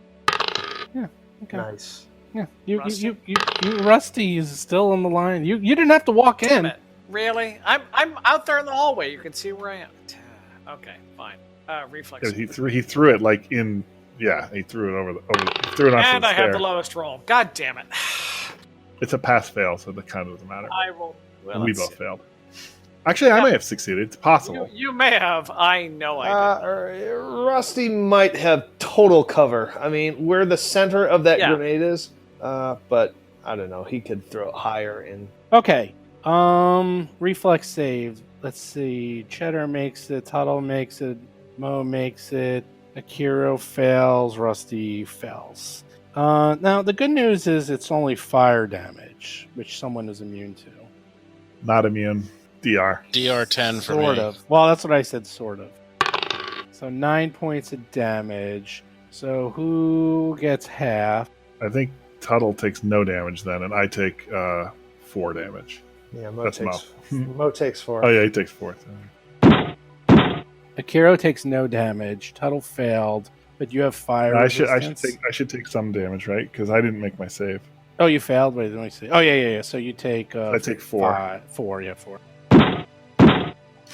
Yeah. Okay. Nice. Yeah. Rusty? You Rusty is still on the line. You didn't have to walk Damn in. it. Really? I'm out there in the hallway. You can see where I am. Okay, fine. Reflex. Yeah, he threw it like in... Yeah, he threw it over he threw it onto And the I stair. have the lowest roll. God damn it. It's a pass-fail, so that kind of doesn't matter. I will. Well, And we let's both see. failed. Actually, I may have succeeded. It's possible. You may have. I know I did. Rusty might have total cover. I mean, where the center of that Yeah. grenade is. But I don't know. He could throw it higher in. Okay. Reflex save. Let's see. Cheddar makes it. Tuttle makes it. Mo makes it. Akiro fails. Rusty fails. Now, the good news is it's only fire damage, which someone is immune to. Not immune. DR. DR10 for Sort me. of. Well, that's what I said, sort of. So 9 points of damage. So who gets half? I think Tuttle takes no damage then, and I take 4 damage. Yeah, Mo That's takes. Mo takes 4. Oh, yeah, he takes 4. Akiro takes no damage. Tuttle failed, but you have fire I resistance. should take some damage, right? Because I didn't make my save. Oh, you failed? Wait, let me see. Oh, yeah. So you take... I take 4. 4.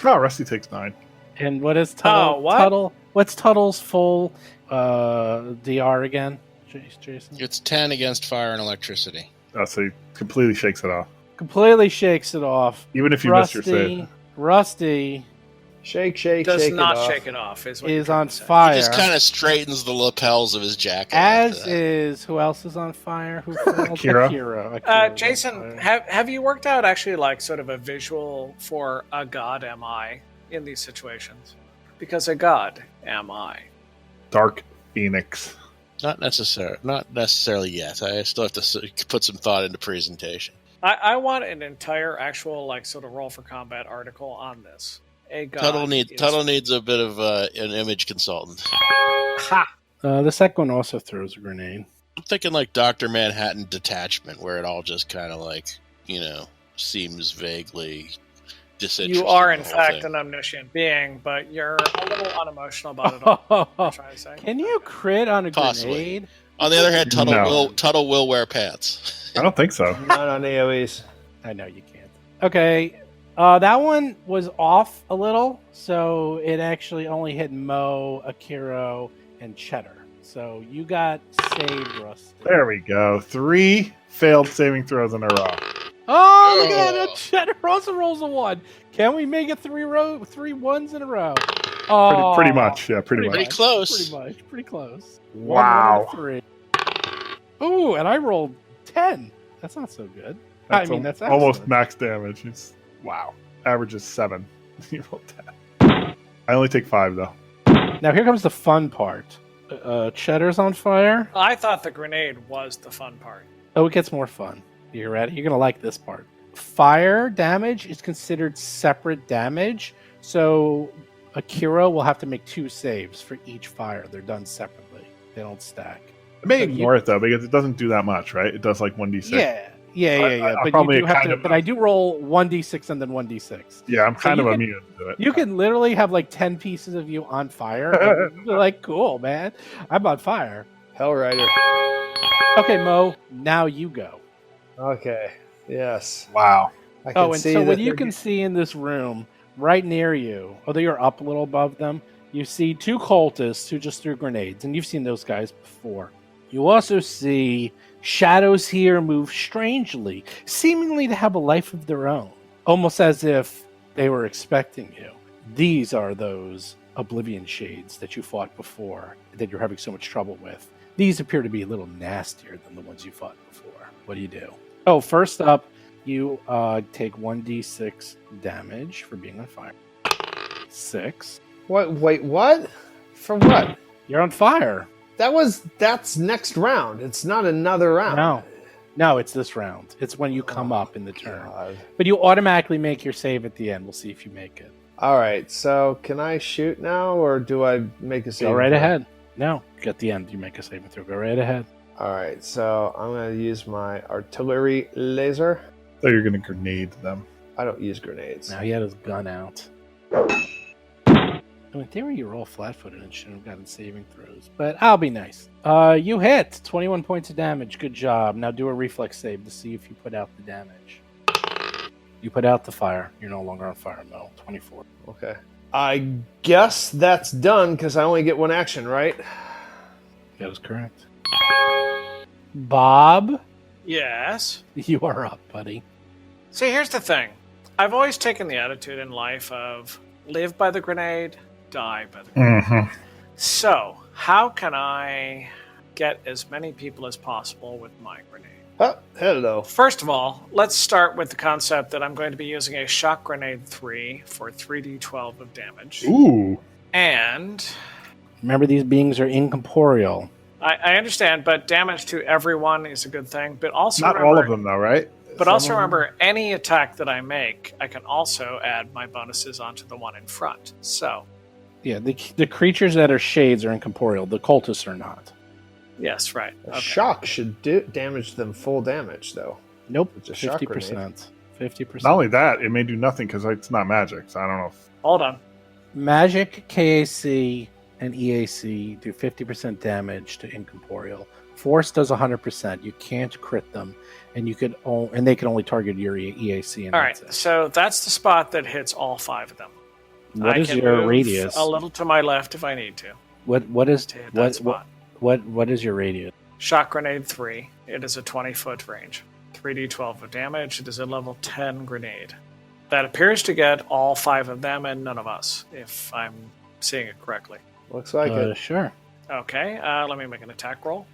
Oh, Rusty takes 9. And what is Tuttle? Oh, what? Tuttle? What's Tuttle's full DR again, Jason? It's 10 against fire and electricity. Oh, so he completely shakes it off. Completely shakes it off. Even if you miss your save. Rusty Shake, Does shake not it off. shake it off. Is what you're is trying on to say. fire. He just kind of straightens the lapels of his jacket. As after that. is... Who else is on fire? Who failed? Akira. Akira's on Jason, fire. have you worked out actually like sort of a visual for a god am I in these situations? Because a god am I. Dark Phoenix. Not necessarily yet. I still have to put some thought into presentation. I want an entire actual sort of roll for combat article on this. A god Tuttle needs a bit of an image consultant. Ha! The second one also throws a grenade. I'm thinking like Dr. Manhattan Detachment, where it all just kind of seems vaguely disinterested. You are, in the whole fact, thing. an omniscient being, but you're a little unemotional about it all. I'm trying to say. Can you crit on a Possibly. grenade? On the other hand, Tuttle No. will wear pants. I don't think so. Not on AoEs. I know you can't. Okay, that one was off a little, so it actually only hit Mo, Akiro, and Cheddar. So you got saved, Rusty. There we go. 3 failed saving throws in a row. Oh, look at that! Cheddar also rolls a 1. Can we make it 3 ones in a row? Oh, Pretty much. Yeah, pretty Pretty much. close. Pretty close. Wow. 1, 3. Ooh, and I rolled 10. That's not so good. That's that's almost excellent. max damage. Wow. Average is 7. You rolled 10. I only take 5 though. Now here comes the fun part. Cheddar's on fire. I thought the grenade was the fun part. Oh, it gets more fun. You ready? You're gonna like this part. Fire damage is considered separate damage, so Akira will have to make 2 saves for each fire. They're done separately. They don't stack. I may But ignore it though because it doesn't do that much, right? It does like 1d6. Yeah. I'll But probably you do have kind to. of- But I do roll 1d6 and then 1d6. Yeah, I'm kind you of can- immune to it. You can literally have like 10 pieces of you on fire. And you're like, cool, man. I'm on fire. Hellrider. Okay, Mo. Now you go. Okay. Yes. Wow. I can Oh, and see so that what you they're can see in this room, right near you, although you're up a little above them, you see 2 cultists who just threw grenades, and you've seen those guys before. You also see shadows here move strangely, seemingly to have a life of their own, almost as if they were expecting you. These are those Oblivion Shades that you fought before, that you're having so much trouble with. These appear to be a little nastier than the ones you fought before. What do you do? Oh, first up, you take 1d6 damage for being on fire. 6. What? Wait, what? For what? You're on fire. That's next round. It's not another round. No, it's this round. It's when you come up in the turn. God. But you automatically make your save at the end. We'll see if you make it. All right. So can I shoot now, or do I make a save? Go right ahead. No, at the end you make a saving throw. Go right ahead. All right. So I'm going to use my artillery laser. So you're gonna grenade them. I don't use grenades. Now he had his gun out. In theory, you roll flat-footed and shouldn't have gotten saving throws, but I'll be nice. You hit 21 points of damage. Good job. Now do a reflex save to see if you put out the damage. You put out the fire. You're no longer on fire, Mel. 24. Okay. I guess that's done because I only get 1 action, right? That is correct. Bob, Yes. you are up, buddy. See, here's the thing. I've always taken the attitude in life of live by the grenade, die by the grenade. Mm-hmm. So, how can I get as many people as possible with my grenade? Oh, hello. First of all, let's start with the concept that I'm going to be using a shock grenade 3 for 3d12 of damage. Ooh. And Remember, these beings are incorporeal. I understand, but damage to everyone is a good thing. But also Not all of them though, right? But also Some of them? remember, any attack that I make, I can also add my bonuses onto the one in front. So, Yeah, the creatures that are shades are incorporeal. The cultists are not. yes, right. A Okay. shock should damage them full damage, though. Nope, It's a shock 50%. 50%. Not only that, it may do nothing because it's not magic. So I don't know. Hold on. Magic, KAC, and EAC do 50% damage to incorporeal. Force does 100%. You can't crit them, and they can only target your EAC. And All right, that's it. so that's the spot that hits all 5 of them. What I is can your move radius? A little to my left if I need to. What is To hit that spot. what is your radius? Shock grenade 3. It is a 20-foot range. 3d12 of damage. It is a level 10 grenade. That appears to get all 5 of them and none of us, if I'm seeing it correctly. Looks like it. Sure. Okay, let me make an attack roll.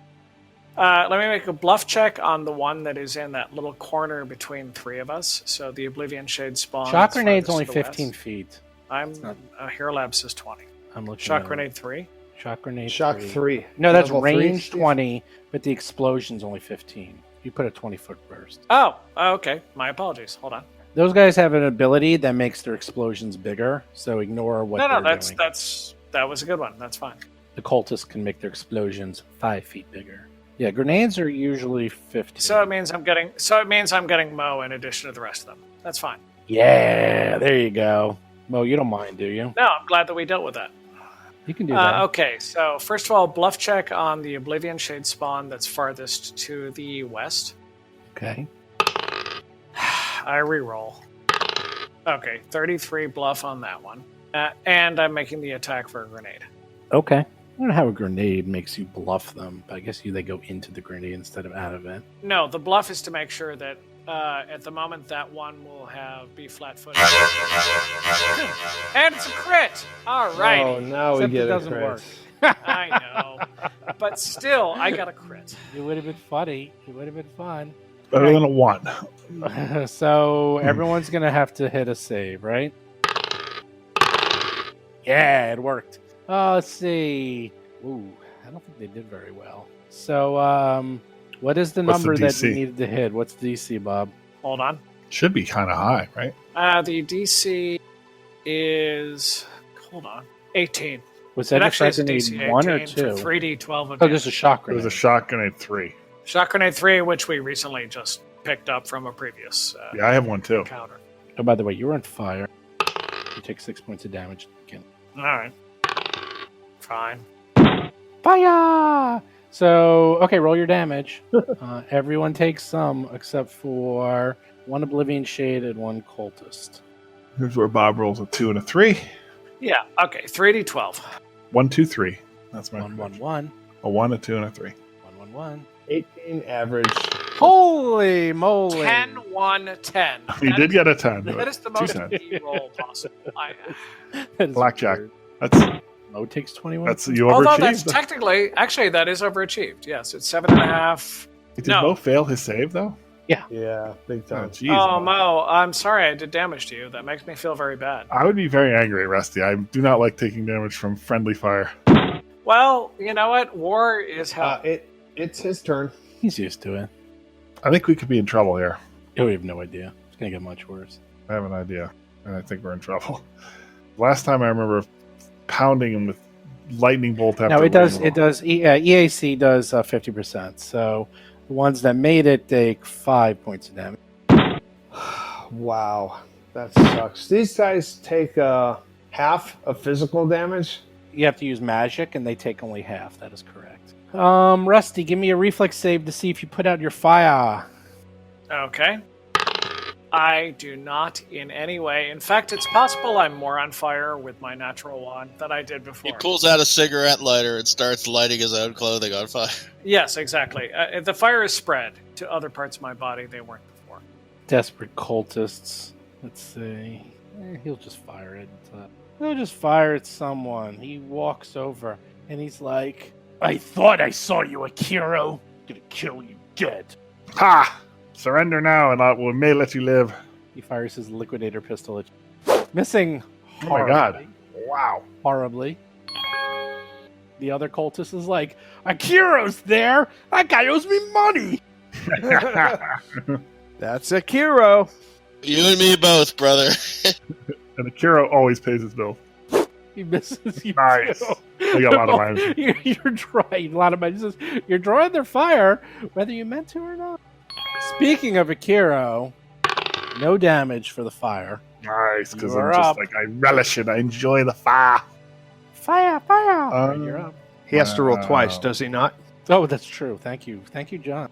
Let me make a bluff check on the one that is in that little corner between 3 of us. So the Oblivion Shade spawns. Shock grenade's farthest only to the 15 west. feet. I'm not- Hero Lab says 20. I'm looking. Shock at it. grenade 3. Shock grenade. Shock 3. 3. No, that's Level 3, range Steve? 20, but the explosion's only 15. You put a 20-foot burst. Oh, okay. My apologies. Hold on. Those guys have an ability that makes their explosions bigger, so ignore what they're doing. That was a good one. That's fine. The cultists can make their explosions 5 feet bigger. Yeah, grenades are usually 50. So it means I'm getting Mo in addition to the rest of them. That's fine. Yeah, there you go. Mo, you don't mind, do you? No, I'm glad that we dealt with that. You can do that. Okay, so first of all, bluff check on the Oblivion Shade spawn that's farthest to the west. Okay. I reroll. Okay, 33 bluff on that one. And I'm making the attack for a grenade. Okay. I don't know how a grenade makes you bluff them, but I guess they go into the grenade instead of out of it. No, the bluff is to make sure that at the moment that one will be flat-footed. And it's a crit! Alrighty. Oh, now we get a doesn't crit. work. I know. But still, I got a crit. It would have been funny. It would have been fun. Better than a 1. So everyone's going to have to hit a save, right? Yeah, it worked. Let's see. Ooh, I don't think they did very well. So, what is the What's the number that DC? you needed to hit? What's the DC, Bob? Hold on. Should be kind of high, right? The DC is... Hold on. 18. Was It that actually just is a need DC 1 or 18 2? for 3d12 of Oh, there's a damage. shock It grenade. was a shot grenade 3. Shock grenade 3, which we recently just picked up from a previous Yeah, I have one too. encounter. Oh, by the way, you're on fire. You take 6 points of damage. Again. Alright. Fine. Fire! So, okay, roll your damage. Everyone takes some except for 1 Oblivion Shade and 1 Cultist. Here's where Bob rolls a 2 and a 3. Yeah, okay. 3d12. 1, 2, 3. That's my 1, 1, 1. A 1, a 2, and a 3. 1, 1, 1. 18 average. Holy moly! 10, 1, 10. You did get a 10. That is the Two most times. roll possible. That is Blackjack. weird. That's Mo takes 21. you Although that's overachieved. technically, actually, that is overachieved. Yes, it's 7.5. Did no. Mo fail his save though? Yeah, big Oh, time. jeez. Oh, Mo, I'm sorry I did damage to you. That makes me feel very bad. I would be very angry, Rusty. I do not like taking damage from friendly fire. Well, you know what? War is hell. It's his turn. He's used to it. I think we could be in trouble here. Oh, we have no idea. It's going to get much worse. I have an idea, and I think we're in trouble. Last time I remember pounding him with lightning bolt after No, it does. lightning It does. EAC does 50%. So the ones that made it take 5 points of damage. Wow, that sucks. These guys take half of physical damage. You have to use magic, and they take only half. That is correct. Rusty, give me a reflex save to see if you put out your fire. Okay. I do not in any way. In fact, it's possible I'm more on fire with my natural one than I did before. He pulls out a cigarette lighter and starts lighting his own clothing on fire. Yes, exactly. The fire is spread to other parts of my body they weren't before. Desperate cultists. Let's see. He'll just fire it. He'll just fire at someone. He walks over, and he's like, I thought I saw you, Akiro. Gonna kill you dead. Ha! Surrender now, and we may let you live. He fires his liquidator pistol at you. Missing. Oh my god! horribly. Wow. Horribly. The other cultist is like, Akiro's there. That guy owes me money. That's Akiro. You and me both, brother. And Akira always pays his bill. He misses you. Nice. too. I got a lot of mine. You're drawing a lot of mine. He says, you're drawing their fire, whether you meant to or not. Speaking of Akiro, no damage for the fire. Nice, because You're I'm just up. like, I relish it. I enjoy the fire. Fire. You're up. He has to roll Wow. twice, does he not? Oh, that's true. Thank you, John.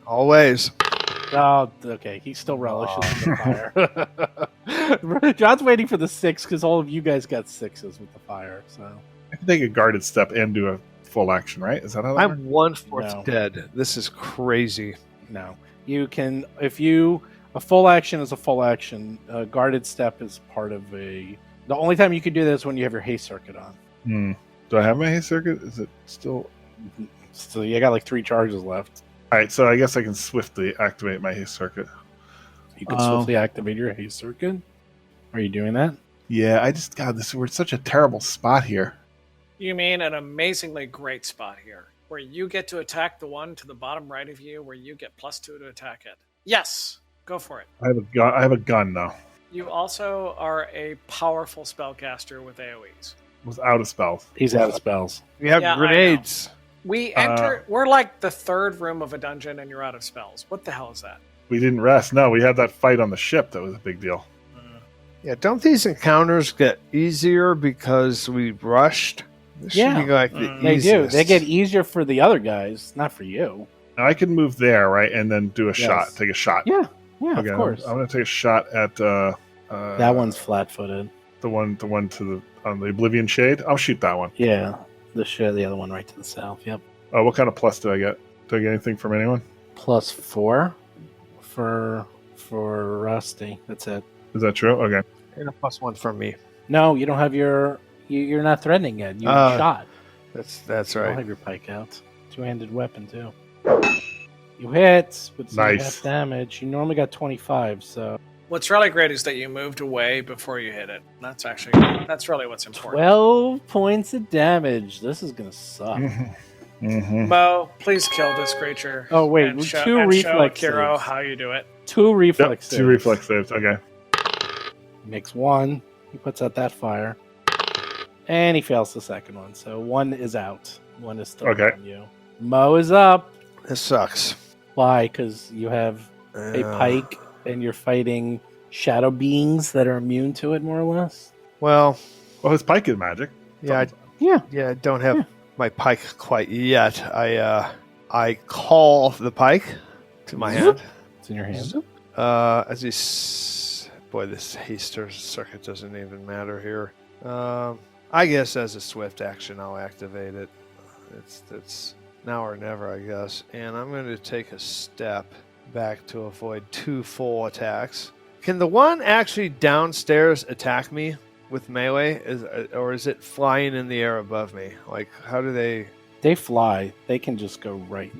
Always. Oh, okay. He still relishes the fire. John's waiting for the 6 because all of you guys got 6s with the fire. So I can take a guarded step and do a full action, right? Is that how that works? I'm 1/4 No. dead. This is crazy. no, you can a full action is a full action. A guarded step is part of a. The only time you can do this is when you have your haste circuit on. Do I have my haste circuit? Is it still... So you got like 3 charges left. Alright, so I guess I can swiftly activate my haste circuit. You can swiftly activate your haste circuit. Are you doing that? Yeah, we're in such a terrible spot here. You mean an amazingly great spot here. where you get to attack the one to the bottom right of you, where you get +2 to attack it? Yes, go for it. I have a gun. I have a gun now. You also are a powerful spellcaster with AoEs. Was out of spells. He's out of spells. We have Yeah, I grenades. We enter. We're like the third room of a dungeon, and you're out of spells. What the hell is that? We didn't rest. No, we had that fight on the ship. That was a big deal. Yeah, don't these encounters get easier because we rushed? This should be like the They do. easiest. They get easier for the other guys, not for you. Now I can move there, right, and then do a shot. Take a shot. Yeah, Okay, of course. I'm going to take a shot at That one's flat-footed. the one to the on the Oblivion Shade. I'll shoot that one. Yeah, the other one right to the south. Yep. Oh, what kind of plus did I get? Did I get anything from anyone? +4 for Rusty. That's it. Is that true? Okay. And a +1 from me. No, you don't have your. You're not threatening yet. You shot. That's You don't right. have your pike out. Two-handed weapon too. You hit with some Nice. half damage. You normally got 25, so What's really great is that you moved away before you hit it. That's really what's important. 12 points of damage. This is gonna suck. Mm-hmm. Mo, please kill this creature. Oh, wait, and two show reflex Kiro saves. how you do it. 2 reflex Yep, saves. 2 reflex saves. Okay. Makes 1. He puts out that fire. And he fails the second one. So 1 is out. 1 is still Okay. on you. Mo is up. This sucks. Why? Because you have a pike and you're fighting shadow beings that are immune to it, more or less. Well, Well, his pike is magic. yeah, Yeah. I don't have my pike quite yet. I call the pike to my hand. It's in your hand. As he, boy, this haste circuit doesn't even matter here. I guess as a swift action, I'll activate it. It's now or never, I guess. And I'm going to take a step back to avoid 2 full attacks. Can the one actually downstairs attack me with melee, or is it flying in the air above me? Like, how do they? They fly. They can just go right.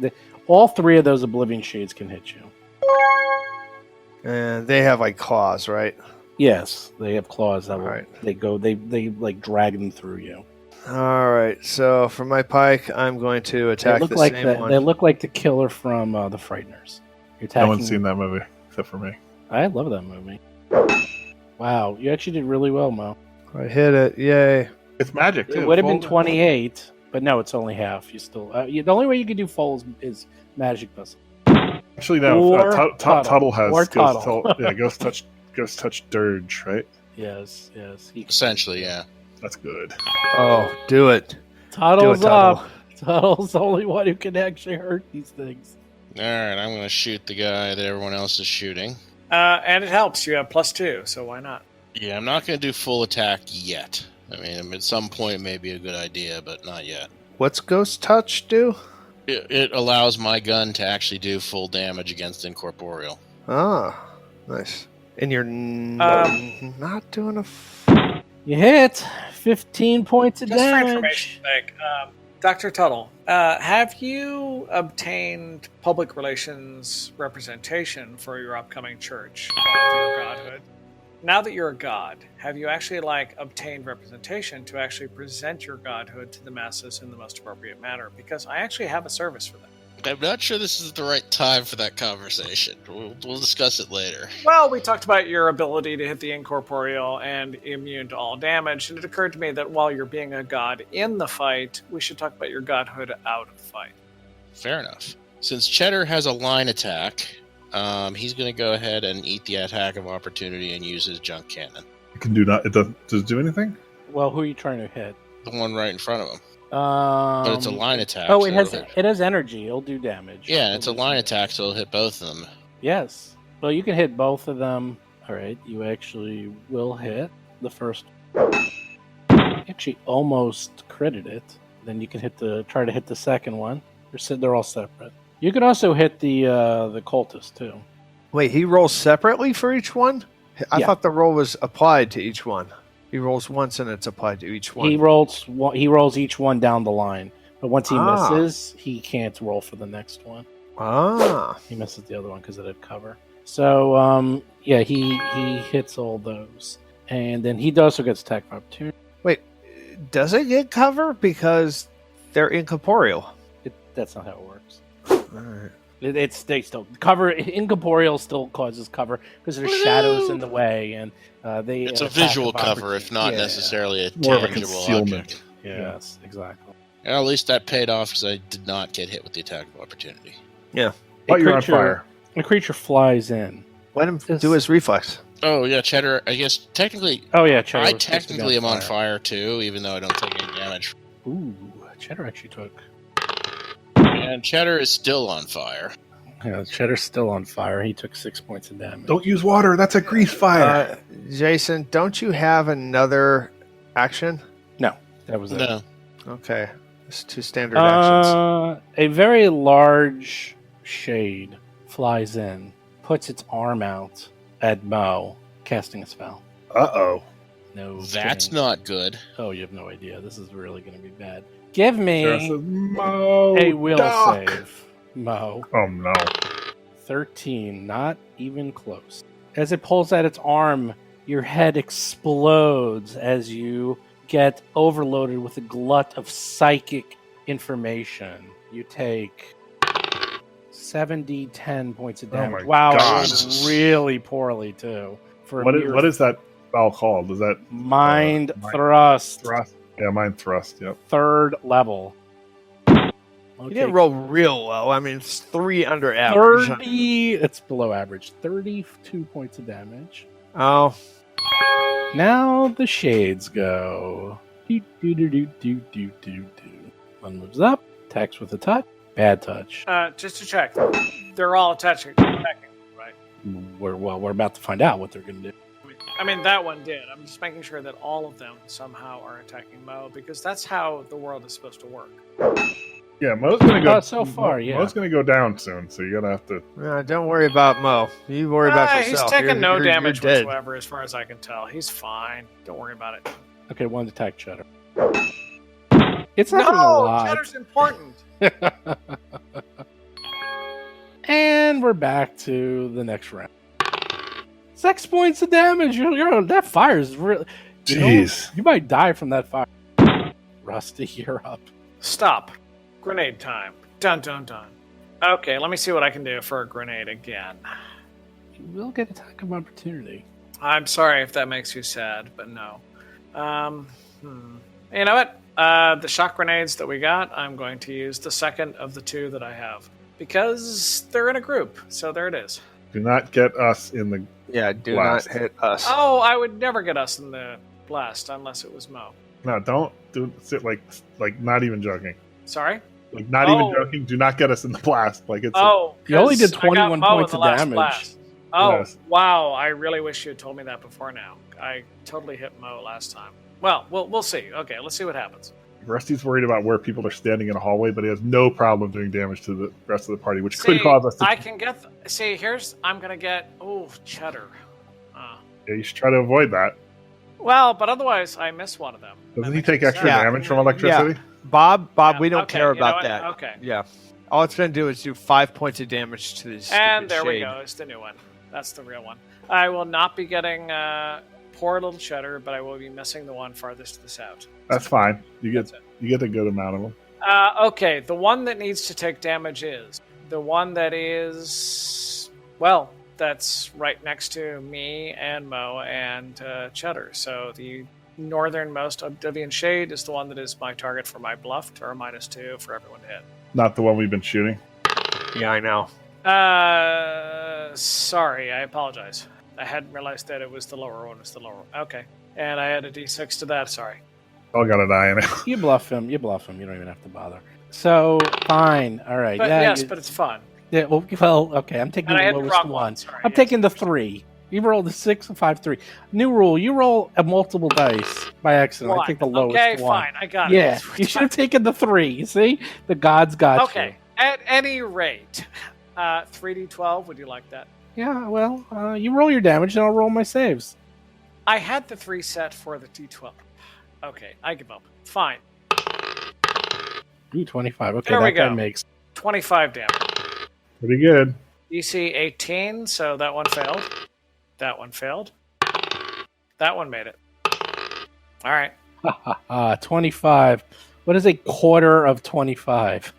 All 3 of those Oblivion Shades can hit you. And they have like claws, right? Yes, they have claws that will. Alright. They go. They like drag them through you. All right. So for my pike, I'm going to They attack look the like same one. They look like the killer from the Frighteners. You're No attacking. one's seen that movie except for me. I love that movie. Wow, you actually did really well, Mo. I hit it. Yay. It's magic, too. It would have been Full- 28, but no, it's only half. You still. The only way you can do full is magic missile. Actually, no. Or Tuttle has Or Ghost Tuttle. Ghost touch Dirge, right? Yes. Essentially, yeah. That's good. Oh, do it. Tuttle's Do it, Tuttle. up. Tuttle's the only one who can actually hurt these things. All right, I'm going to shoot the guy that everyone else is shooting. And it helps. You have +2, so why not? Yeah, I'm not going to do full attack yet. I mean, at some point it may be a good idea, but not yet. What's Ghost Touch do? It allows my gun to actually do full damage against incorporeal. Ah, nice. And you're not doing a. You hit 15 points of Just for damage. information's sake, Dr. Tuttle, have you obtained public relations representation for your upcoming church of your godhood? Now that you're a god, have you actually obtained representation to actually present your godhood to the masses in the most appropriate manner? Because I actually have a service for that. I'm not sure this is the right time for that conversation. We'll discuss it later. Well, we talked about your ability to hit the incorporeal and immune to all damage, and it occurred to me that while you're being a god in the fight, we should talk about your godhood out of the fight. Fair enough. Since Cheddar has a line attack, he's going to go ahead and eat the attack of opportunity and use his junk cannon. It can do not. It doesn't. Does it do anything? Well, who are you trying to hit? The one right in front of him. But it's a line attack. Oh, so it has it'll hit. it has energy. It'll do damage. Yeah, it's a It'll do line damage. attack, so it'll hit both of them. Yes. Well, you can hit both of them. All right, you actually will hit the first. Actually, almost critted it. Then you can try to hit the second one. They're all separate. You can also hit the cultist too. Wait, he rolls separately for each one? I Yeah. thought the roll was applied to each one. He rolls once and it's applied to each one. He rolls each one down the line, but once he Ah. misses, he can't roll for the next one. Ah. He misses the other one because it had cover. So yeah, he hits all those, and then he also gets attack of opportunity. Wait, does it get cover? Because they're incorporeal. that's not how it works. All right. It's they still cover. Incorporeal still causes cover because there's shadows in the way, and they. It's a attack visual of cover, if not yeah. necessarily a More of a tangible concealment. object. Yes, exactly. And at least that paid off because I did not get hit with the attack of opportunity. Yeah. But you're on fire. A creature flies in. Let him do his reflex. Oh yeah, Cheddar. I guess technically, Oh yeah, Cheddar. I was supposed to be technically am on fire too, even though I don't take any damage. Ooh, Cheddar actually took. And Cheddar is still on fire. Yeah, Cheddar's still on fire. He took 6 points of damage. Don't use water. That's a grease fire. Jason, don't you have another action? No, that was it. No, Okay. It's 2 standard actions. A very large shade flies in, puts its arm out at Mo, casting a spell. Uh-oh. No, that's kidding. not good. Oh, you have no idea. This is really going to be bad. Give me Sarah says, Mo, a will Doc. save, Mo. Oh, no. 13, not even close. As it pulls out its arm, your head explodes as you get overloaded with a glut of psychic information. You take 10 points of Oh damage. my Wow, God. it was really poorly too. For a What mere is that spell called? Is that mind Mind thrust, thrust? Yeah, mind thrust. Yep. 3rd level. You didn't roll real low. I mean, it's 3 under average. 30. It's below average. 32 points of damage. Oh, Now the shades go. Do, do, do, do, do, do, do, do. One moves up, attacks with a touch. Bad touch. Just to check, they're all attacking, right? We're about to find out what they're going to do. I mean, that one did. I'm just making sure that all of them somehow are attacking Mo, because that's how the world is supposed to work. Yeah, Mo's gonna go. So far, yeah. Mo's gonna go down soon, so you're gonna have to. don't worry about Mo. You worry about yourself. He's taking no You're damage dead. whatsoever, as far as I can tell. He's fine. Don't worry about it. Okay, one attack Cheddar. It's not even a No, lot. Cheddar's important. And we're back to the next round. 6 points of damage. That fire is really. Jeez. You might die from that fire. Rusty, you're up. Stop. Grenade time. Dun dun dun. Okay, let me see what I can do for a grenade again. You will get attack of opportunity. I'm sorry if that makes you sad, but no. You know what? The shock grenades that we got, I'm going to use the second of the 2 that I have. Because they're in a group, so there it is. Do not get us in the. Yeah, do Blast. not hit us. Oh, I would never get us in the blast unless it was Mo. No, don't do sit like not even joking. Sorry? Like not even joking. Do not get us in the blast. Like it's. You only did 'cause I got 21 Mo points in of the last damage. blast. Oh, Yes. wow. I really wish you had told me that before now. I totally hit Mo last time. Well, we'll see. Okay, let's see what happens. Rusty's worried about where people are standing in a hallway, but he has no problem doing damage to the rest of the party, which could cause us to. I can get... I'm going to get... Oh, Cheddar. Yeah, you should try to avoid that. Well, but otherwise, I miss one of them. Doesn't That he makes take sense. extra Yeah. damage from electricity? Bob, Yeah, we don't okay, care you know about what? that. Okay. Yeah. All it's going to do is do 5 points of damage to this. And stupid there we shade. go. It's the new one. That's the real one. I will not be getting poor little Cheddar, but I will be missing the one farthest to the south. That's fine. You That's get it. a good amount of them. Okay, the one that needs to take damage is the one that is, well, that's right next to me and Mo and Cheddar. So the northernmost Oblivion Shade is the one that is my target for my bluff, or a -2 for everyone to hit. Not the one we've been shooting. Yeah, I know. Sorry, I apologize. I hadn't realized that it was the lower one. It's the lower one. Okay. And I had a D6 to that, sorry. All got to die in it. You bluff him. You don't even have to bother. So, fine. All right. But yeah, yes, but it's fun. Yeah, well, okay. I'm taking And I the had the lowest wrong one. one, sorry, I'm yes. taking the 3. You rolled a 6, a 5, 3. New rule: you roll a multiple dice by accident. One. I take the lowest Okay, one. fine. I got it. Yeah, you should have taken the 3. You see, the gods got Okay. At any rate, 3d12. Would you like that? you. Yeah. Well, you roll your damage, and I'll roll my saves. I had the 3 set for the d12. Okay, I give up. Fine. Ooh, 25. Okay, There we that guy go. makes. 25 damage. Pretty good. DC 18, so that one failed. That one failed. That one made it. All right. 25. What is a quarter of 25?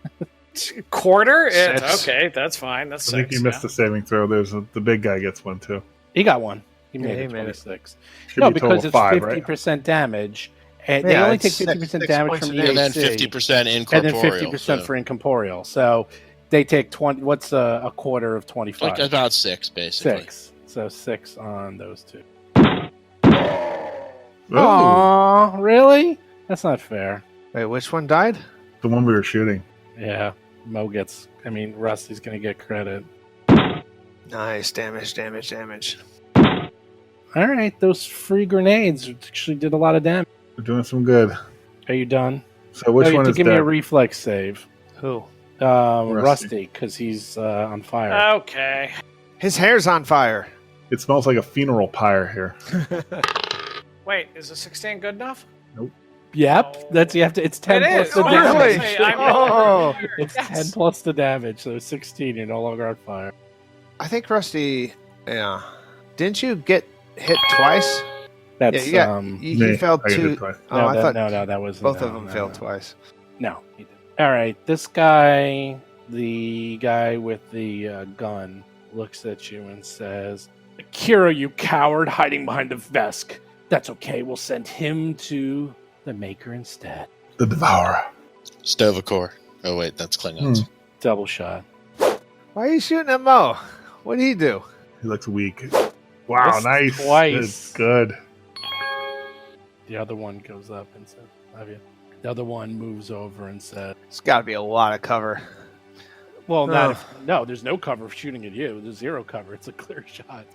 Quarter? Six. Okay, that's fine. That's I think 6. you missed the saving throw. The big guy gets one too. He got one. He Yeah, made he it made it. 26. Should No, be a total because of it's 5, 50% damage. And Yeah, they only it's take six- 50% six damage points from of EHC. And then 50% incorporeal. And then 50% so, for incorporeal. So they take 20. What's a quarter of 25? like about 6, basically. 6. So 6 on those two. Ooh, Aw, really? That's not fair. Wait, which one died? the one we were shooting. Yeah, Rusty's going to get credit. Nice. Damage. All right, those free grenades actually did a lot of damage. We're doing some good. Are you done? So which you one have to is give me a dead? reflex save. Who? Rusty, because he's on fire. Okay. His hair's on fire. It smells like a funeral pyre here. Wait, is a 16 good enough? Yep, that's you have to. It's 10 It plus is. the Oh, I was gonna damage. say, I'm Oh. It's Yes. 10 plus the damage, so 16. You're no longer on fire. I think Rusty. Yeah. Didn't you get hit twice? That's Yeah, you Me, failed I got 2. hit twice. Oh, no, I thought that was both of them failed twice. No, he didn't. All right, this guy, the guy with the gun, looks at you and says, "Kira, you coward, hiding behind the Vesk. That's okay. We'll send him to the Maker instead." The Devourer. Stovacor. Oh, wait, that's Klingons. Double shot. Why are you shooting at Mo? What did he do? He looks weak. Wow, Missed nice. twice. It's good. The other one goes up and says, "Love you." The other one moves over and says, It's got to be a lot of cover. "Well, Ugh. no, there's no cover shooting at you. There's 0 cover. It's a clear shot."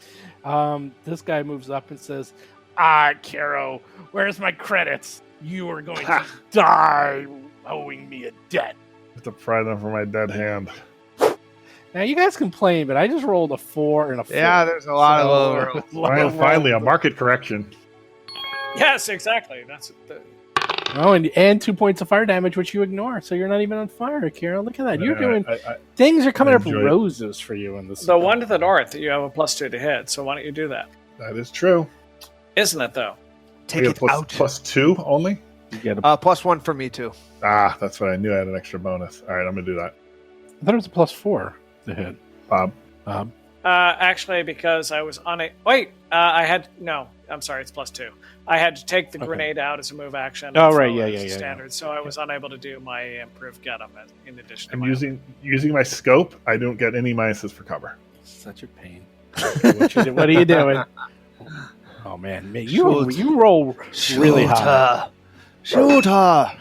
This guy moves up and says, Caro, where's my credits? You are going to die owing me a debt. Have to pry them from my dead hand. Now, you guys complain, but I just rolled a 4 and a 4. Yeah, there's a lot of low. Finally, a market correction. Yes, exactly. That's Oh, and 2 points of fire damage, which you ignore, so you're not even on fire, Kara. Look at that. You're doing... Things are coming up enjoy it. roses for you in this. the one to the north. You have a +2 to hit. So why don't you do that? That is true. Isn't it though? Take We it have out. +2 only? You get a, +1 for me, too. Ah, that's what I knew. I had an extra bonus. All right, I'm going to do that. I thought it was a +4 to hit. Bob. Actually, because I was on a wait. I had no. I'm sorry. It's +2. I had to take the Okay. grenade out as a move action. Oh, and right, throw it yeah, as a yeah. Standard. So I was unable to do my improved get 'em in addition. To I'm my using my scope. I don't get any minuses for cover. Such a pain. What are you doing? Oh man, you roll really high. Shoot her!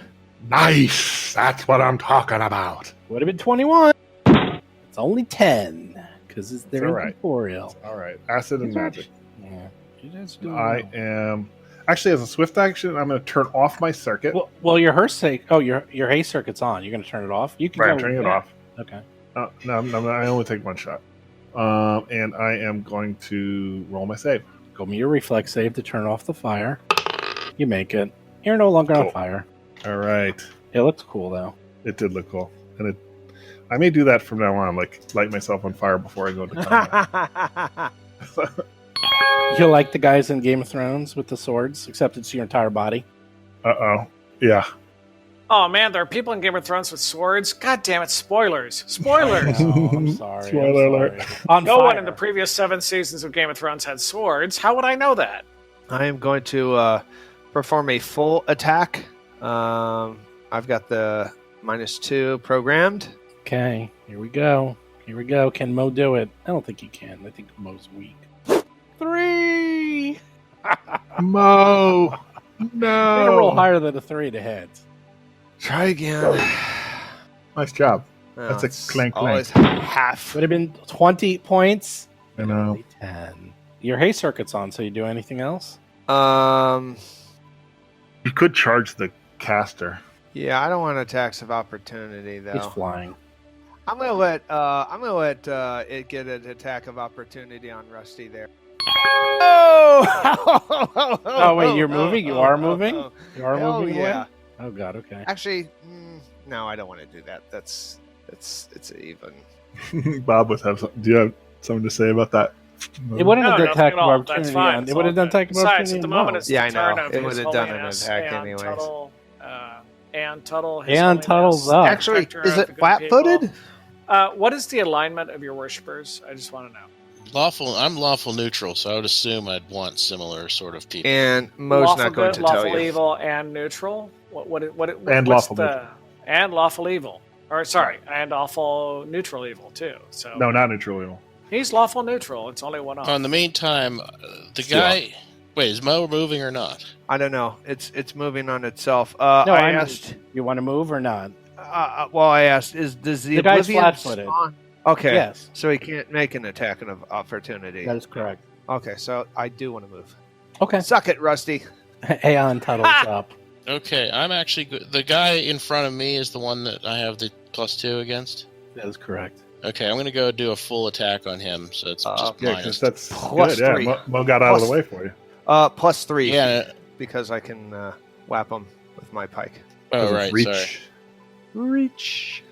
Nice. That's what I'm talking about. Would have been 21. It's only 10 because they're all right. incorporeal. All right. Acid and magic. Yeah. You guys do I am actually, as a swift action, I'm going to turn off my circuit. Well, your haste circuit. Oh, your haste circuit's on. You're going to turn it off. You can Right, go I'm turning it yeah. off. Okay. No, I only take one shot. And I am going to roll my save. Go me your reflex save to turn off the fire. You make it. You're no longer on Cool. fire. All right. It looks cool though. It did look cool. And I may do that from now on, like light myself on fire before I go into combat. You like the guys in Game of Thrones with the swords, except it's your entire body. Uh-oh. Yeah. Oh man, there are people in Game of Thrones with swords. God damn it! Spoilers! Spoilers! Oh, I'm sorry. Spoiler I'm alert. sorry. On No fire. one in the previous 7 seasons of Game of Thrones had swords. How would I know that? I am going to perform a full attack. I've got the -2 programmed. Okay, here we go. Can Mo do it? I don't think he can. I think Mo's weak. 3! Mo! I'm gonna roll No! higher than a 3 to hit. Try again. Nice job. Oh, That's a it's clank, clank. always half. Would have been 20 points. I know. Only 10. Your haste circuit's on, so you do anything else? You could charge the caster. Yeah, I don't want attacks of opportunity though. It's flying. I'm gonna let it get an attack of opportunity on Rusty there. Oh! Oh, wait, you're moving? You are moving? You are Hell moving yeah. away? Oh god, okay. Actually, no, I don't want to do that. It's even. Bob do you have something to say about that? It wouldn't have No, done attack of nothing at all. opportunity. That's fine. on- It's It would have all done good. attack of Besides, opportunity. at the on moment, Mo. it's Yeah, the I turn know. of It His would have done an Holiness attack and anyways. Tuttle, And Tuttle. Aeon Tuttle's up. Actually, Protector is of it the good flat-footed? people. What is the alignment of your worshippers? I just want to know. I'm lawful neutral, so I would assume I'd want similar sort of people. And Mo's Lawful not going good, to tell lawful you. evil, and neutral. And what's lawful the neutral. and lawful evil? Or sorry, and lawful neutral evil too. So No, not neutral evil. he's lawful neutral. It's only one off. In the meantime, the guy. Wait, is Mo moving or not? I don't know. It's moving on itself. No, I I asked. You want to move or not? Well, I asked, does the guy's Oblivion flat-footed. spawn? Okay. Yes. So he can't make an attack of opportunity. That is correct. Okay, so I do want to move. Okay. Suck it, Rusty. Aeon Tuttle's up. Okay, I'm actually good. The guy in front of me is the one that I have the +2 against. That is correct. Okay, I'm going to go do a full attack on him, so it's just Yeah, minus. because that's Plus good. 3. Yeah, Mo got out of the way for you. +3. Yeah. Because I can whap him with my pike. Oh, right, Reach. sorry. Reach.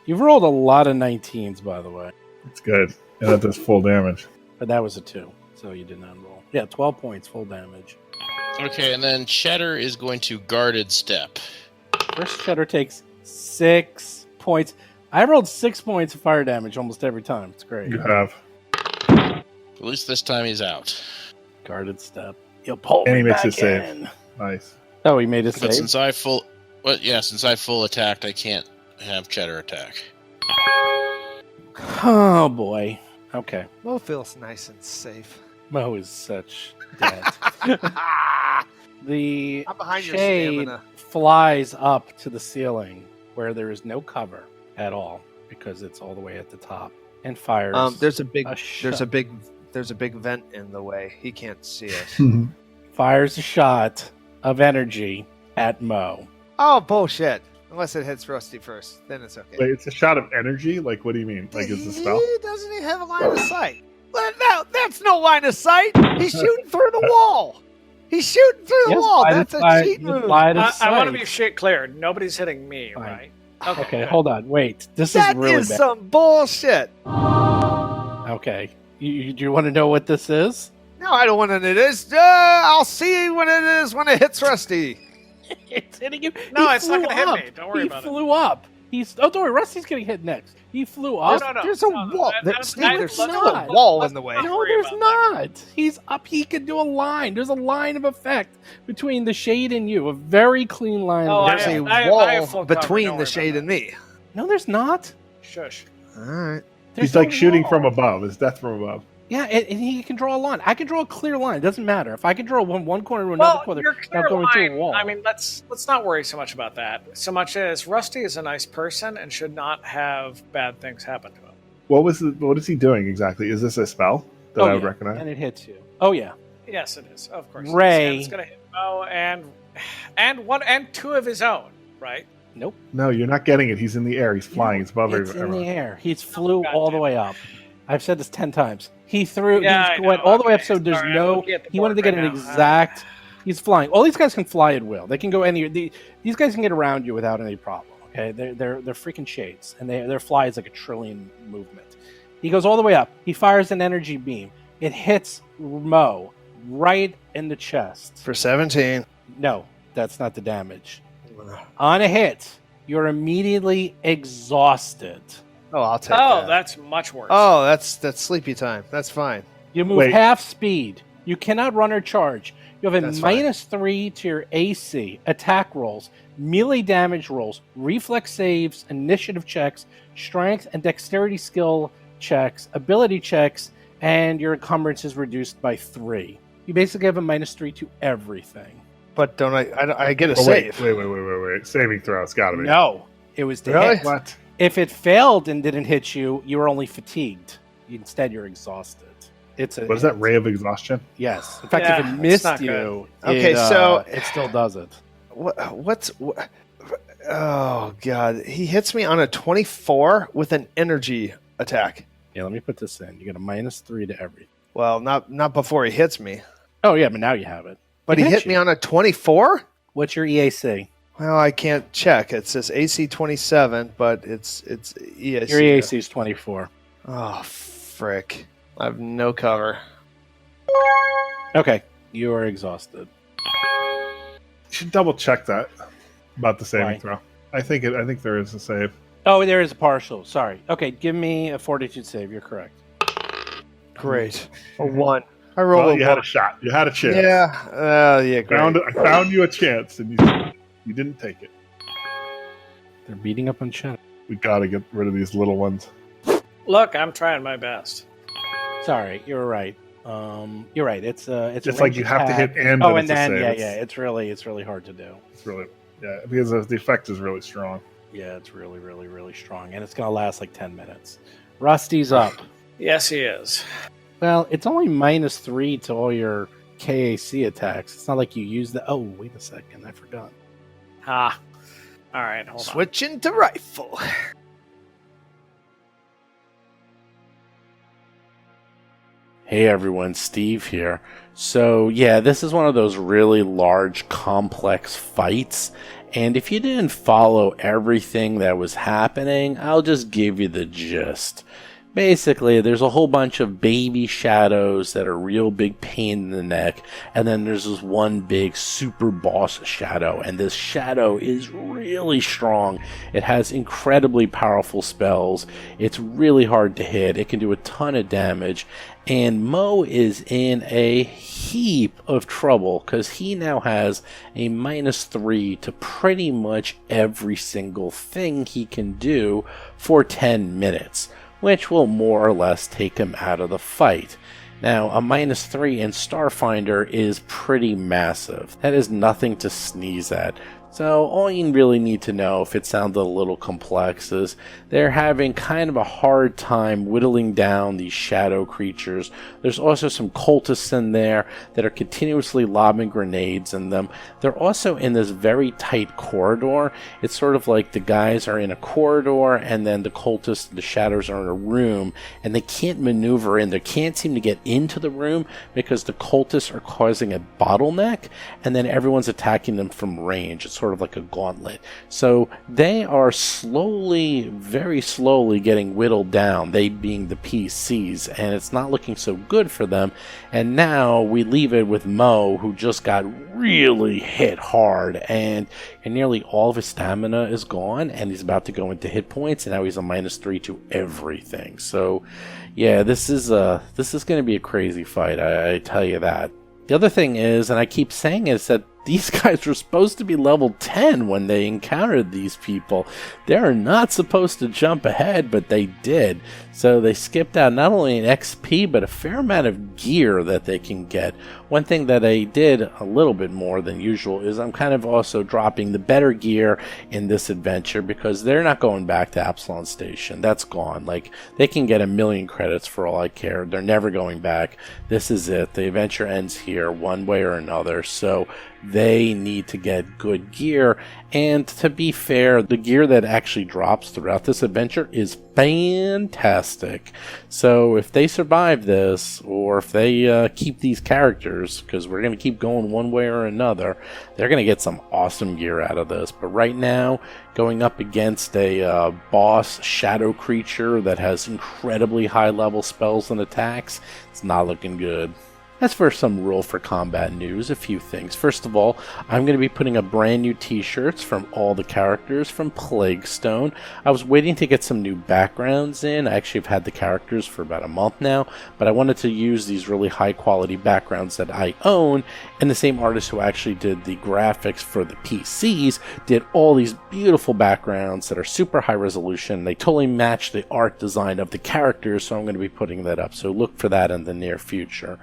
You've rolled a lot of 19s, by the way. It's good. And that does full damage. But that was a 2, so you did not roll. Yeah, 12 points, full damage. Okay, and then Cheddar is going to guarded step. First Cheddar takes 6 points. I rolled 6 points of fire damage almost every time. It's great. You have. At least this time he's out. Guarded step. You'll pull And he me makes back his save. in. Nice. Oh, he made a But save? since I full attacked, I can't have Cheddar attack. Oh, boy. Okay. Mo feels nice and safe. Mo is such dead. The I'm behind your shade stamina. flies up to the ceiling where there is no cover at all because it's all the way at the top and fires. There's a big vent in the way. He can't see us. Fires a shot of energy at Mo. Oh, bullshit. Unless it hits Rusty first, then it's okay. Wait, it's a shot of energy? Like, what do you mean? Like, it's a spell? He doesn't even have a line of sight. Well, no, that's no line of sight. He's shooting through the wall. He's shooting through the wall. That's a cheat move. I want to be shit clear. Nobody's hitting me, Fine. right? Okay, hold on. Wait. This That is really is bad. some bullshit. Okay. You, do you want to know what this is? No, I don't want it. It is. I'll see when it is when it hits Rusty. It's hitting him. No, He it's not flew gonna hit up. me. Don't worry about it. He flew up. Don't worry. Rusty's getting hit next. He flew up. No. There's a wall. Steve, there's still a wall in the way. No, there's not. He's up. He can do a line. There's a line of effect between the shade and you. A very clean line. Oh, of There's effect. a I have wall full cover, between don't the worry shade about and me. No, there's not. Shush. All right. There's He's like no shooting wall. from above. It's death from above. Yeah, and he can draw a line. I can draw a clear line. It doesn't matter. If I can draw one corner to another Well, corner, your clear without going through a line, wall. I mean, let's not worry so much about that. So much as Rusty is a nice person and should not have bad things happen to him. What is he doing exactly? Is this a spell that I would yeah, recognize? and it hits you. Oh yeah. Yes, it is. Of course. Ray. It's going to hit Mo and 2 of his own, right? Nope. No, you're not getting it. He's in the air. He's flying. It's above It's everyone. in the air. He's flew God all the damn way it. up. I've said this 10 times. He threw. Yeah, he I went know. all the way up. Okay, So there's sorry, I'm no. looking at the He wanted to board get an right now. exact. He's flying. All these guys can fly at will. They can go any. These guys can get around you without any problem. Okay, they're freaking shades, and their fly is like a trillion movement. He goes all the way up. He fires an energy beam. It hits Mo right in the chest. For 17. No, that's not the damage. On a hit, you're immediately exhausted. Oh, I'll take Oh, that. that's much worse. Oh, that's sleepy time. That's fine. You move Wait. half speed. You cannot run or charge. You have a That's fine. -3 to your AC, attack rolls, melee damage rolls, reflex saves, initiative checks, strength and dexterity skill checks, ability checks, and your encumbrance is reduced by 3. You basically have a -3 to everything. But don't I get a Oh, wait, save? wait. Saving throw. It's got to be. No, it was to Really? hit. What? If it failed and didn't hit you, you were only fatigued. Instead, you're exhausted. It's a What is that? Ray of exhaustion? Yes. In fact, Yeah, if it it's missed not you, Okay, so it still does it. What? Oh God! He hits me on a 24 with an energy attack. Yeah, let me put this in. You get a -3 to everything. Well, not before he hits me. Oh yeah, but now you have it. But he hit me on a 24. What's your EAC? Well, I can't check. It says AC 27, but it's EAC. Your EAC is 24. Oh frick! I have no cover. Okay, you are exhausted. You should double check that. about the saving Why? throw. I think there is a save. Oh, there is a partial. Sorry. Okay, give me a fortitude save. You're correct. Great. A 1. I rolled Well, a you 1. had a shot. You had a chance. Yeah, great. I found you a chance, and you didn't take it. They're beating up on Shadow. We gotta get rid of these little ones. Look, I'm trying my best. Sorry, you're right. You're right. It's Just a like you have to hit and Oh, then and it's a then save. it's really hard to do. It's really because the effect is really strong. Yeah, it's really, really, really strong, and it's gonna last like 10 minutes. Rusty's up. Yes, he is. Well, it's only -3 to all your KAC attacks. It's not like you use the. Oh, wait a second, I forgot. Ah. All right, hold on. Switching to rifle. Hey everyone, Steve here. So yeah, this is one of those really large, complex fights. And if you didn't follow everything that was happening, I'll just give you the gist. Basically, there's a whole bunch of baby shadows that are real big pain in the neck, and then there's this one big super boss shadow, and this shadow is really strong. It has incredibly powerful spells. It's really hard to hit. It can do a ton of damage, and Mo is in a heap of trouble because he now has a -3 to pretty much every single thing he can do for 10 minutes. Which will more or less take him out of the fight. Now, a -3 in Starfinder is pretty massive. That is nothing to sneeze at. So all you really need to know, if it sounded a little complex, is they're having kind of a hard time whittling down these shadow creatures. There's also some cultists in there that are continuously lobbing grenades in them. They're also in this very tight corridor. It's sort of like the guys are in a corridor and then the cultists, the shadows are in a room, and they can't maneuver in. They can't seem to get into the room because the cultists are causing a bottleneck, and then everyone's attacking them from range. It's sort of like a gauntlet. So they are slowly, very slowly getting whittled down, they being the PCs, and it's not looking so good for them. And now we leave it with Mo, who just got really hit hard, and nearly all of his stamina is gone, and he's about to go into hit points, and now he's a -3 to everything. So yeah, this is going to be a crazy fight, I tell you that. The other thing is, and I keep saying, is that these guys were supposed to be level 10 when they encountered these people. They're not supposed to jump ahead, but they did. So they skipped out not only an XP, but a fair amount of gear that they can get. One thing that I did a little bit more than usual is I'm kind of also dropping the better gear in this adventure because they're not going back to Absalon Station. That's gone. Like, they can get 1,000,000 credits for all I care. They're never going back. This is it. The adventure ends here one way or another. So they need to get good gear, and to be fair, the gear that actually drops throughout this adventure is fantastic. So if they survive this, or if they keep these characters, because we're going to keep going one way or another, they're going to get some awesome gear out of this. But right now, going up against a boss shadow creature that has incredibly high level spells and attacks, it's not looking good. As for some Rule for Combat news, a few things. First of all, I'm going to be putting up brand new t-shirts from all the characters from Plaguestone. I was waiting to get some new backgrounds in. I actually have had the characters for about a month now, but I wanted to use these really high quality backgrounds that I own, and the same artist who actually did the graphics for the PCs did all these beautiful backgrounds that are super high resolution. They totally match the art design of the characters, so I'm going to be putting that up. So look for that in the near future.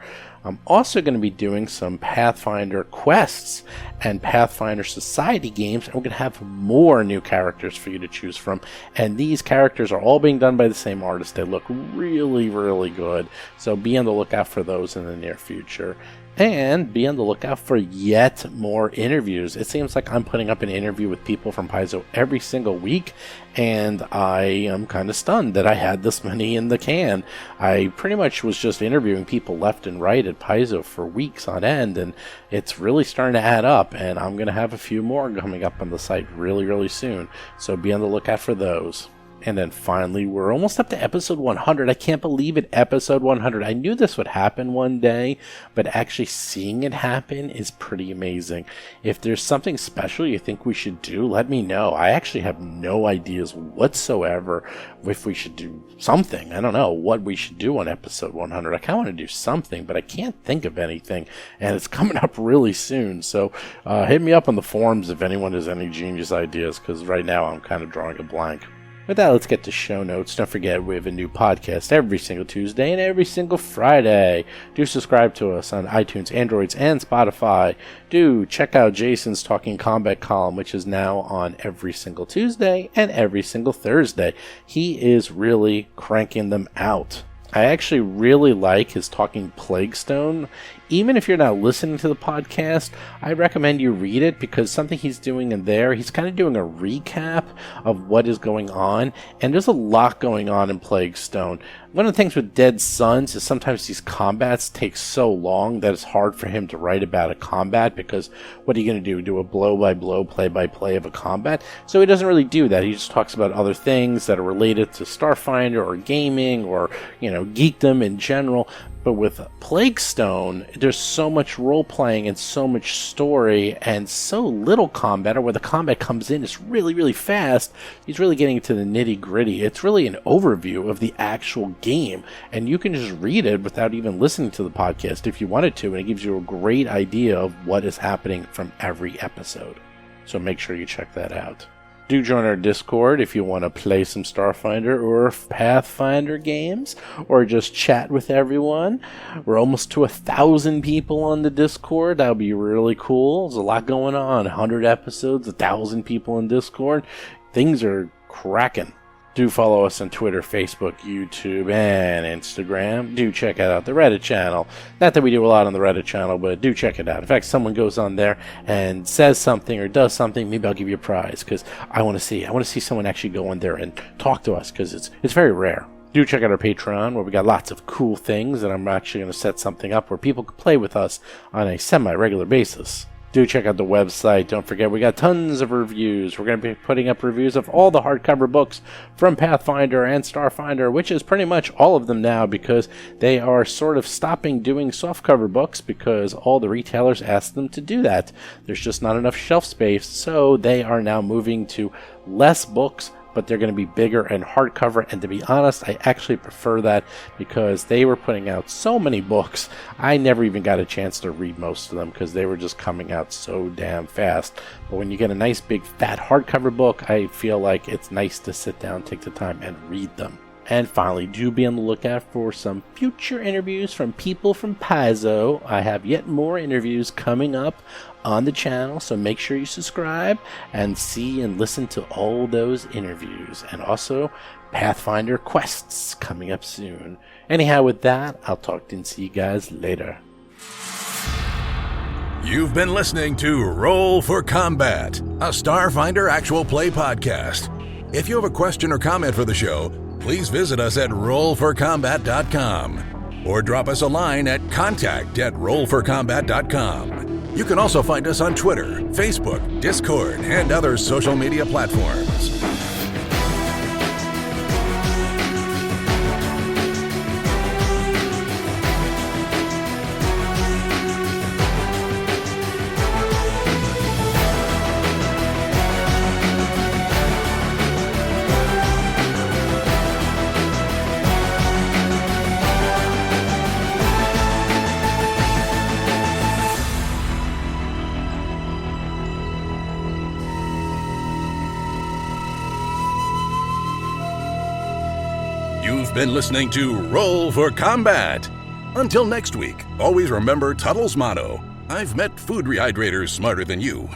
I'm also going to be doing some Pathfinder quests and Pathfinder Society games, and we're going to have more new characters for you to choose from. And these characters are all being done by the same artist. They look really, really good. So be on the lookout for those in the near future. And be on the lookout for yet more interviews. It seems like I'm putting up an interview with people from Paizo every single week, and I am kind of stunned that I had this many in the can. I pretty much was just interviewing people left and right at Paizo for weeks on end, and it's really starting to add up, and I'm going to have a few more coming up on the site really, really soon. So be on the lookout for those. And then finally, we're almost up to episode 100. I can't believe it, episode 100. I knew this would happen one day, but actually seeing it happen is pretty amazing. If there's something special you think we should do, let me know. I actually have no ideas whatsoever if we should do something. I don't know what we should do on episode 100. I kind of want to do something, but I can't think of anything, and it's coming up really soon. So hit me up on the forums if anyone has any genius ideas, because right now I'm kind of drawing a blank. With that, let's get to show notes. Don't forget, we have a new podcast every single Tuesday and every single Friday. Do subscribe to us on iTunes, Androids, and Spotify. Do check out Jason's Talking Combat column, which is now on every single Tuesday and every single Thursday. He is really cranking them out. I actually really like his Talking Plaguestone. Even if you're not listening to the podcast, I recommend you read it, because something he's doing in there, he's kind of doing a recap of what is going on, and there's a lot going on in Plaguestone. One of the things with Dead Suns is sometimes these combats take so long that it's hard for him to write about a combat, because what are you going to do? Do a blow-by-blow, play-by-play of a combat? So he doesn't really do that. He just talks about other things that are related to Starfinder or gaming or, geekdom in general. But with Plaguestone, there's so much role-playing and so much story and so little combat, or where the combat comes in, it's really, really fast. He's really getting into the nitty-gritty. It's really an overview of the actual game, and you can just read it without even listening to the podcast if you wanted to, and it gives you a great idea of what is happening from every episode. So make sure you check that out. Do join our Discord if you want to play some Starfinder or Pathfinder games, or just chat with everyone. We're almost to 1,000 people on the Discord. That would be really cool. There's a lot going on. 100 episodes, 1,000 people in Discord. Things are cracking. Do follow us on Twitter, Facebook, YouTube, and Instagram. Do check out the Reddit channel. Not that we do a lot on the Reddit channel, but do check it out. In fact, someone goes on there and says something or does something, maybe I'll give you a prize, because I want to see someone actually go in there and talk to us, because it's very rare. Do check out our Patreon, where we got lots of cool things, and I'm actually going to set something up where people can play with us on a semi-regular basis. Do check out the website. Don't forget, we got tons of reviews. We're going to be putting up reviews of all the hardcover books from Pathfinder and Starfinder, which is pretty much all of them now, because they are sort of stopping doing softcover books because all the retailers asked them to do that. There's just not enough shelf space, so they are now moving to less books, but they're going to be bigger and hardcover, and to be honest, I actually prefer that, because they were putting out so many books, I never even got a chance to read most of them, because they were just coming out so damn fast. But when you get a nice big fat hardcover book, I feel like it's nice to sit down, take the time, and read them. And finally, do be on the lookout for some future interviews from people from Paizo. I have yet more interviews coming up on the channel, so make sure you subscribe and see and listen to all those interviews. And also, Pathfinder quests coming up soon. Anyhow, with that, I'll talk to and see you guys later. You've been listening to Roll for Combat, a Starfinder actual play podcast. If you have a question or comment for the show, please visit us at rollforcombat.com or drop us a line at contact@rollforcombat.com. You can also find us on Twitter, Facebook, Discord, and other social media platforms. You've been listening to Roll for Combat. Until next week, always remember Tuttle's motto, I've met food rehydrators smarter than you.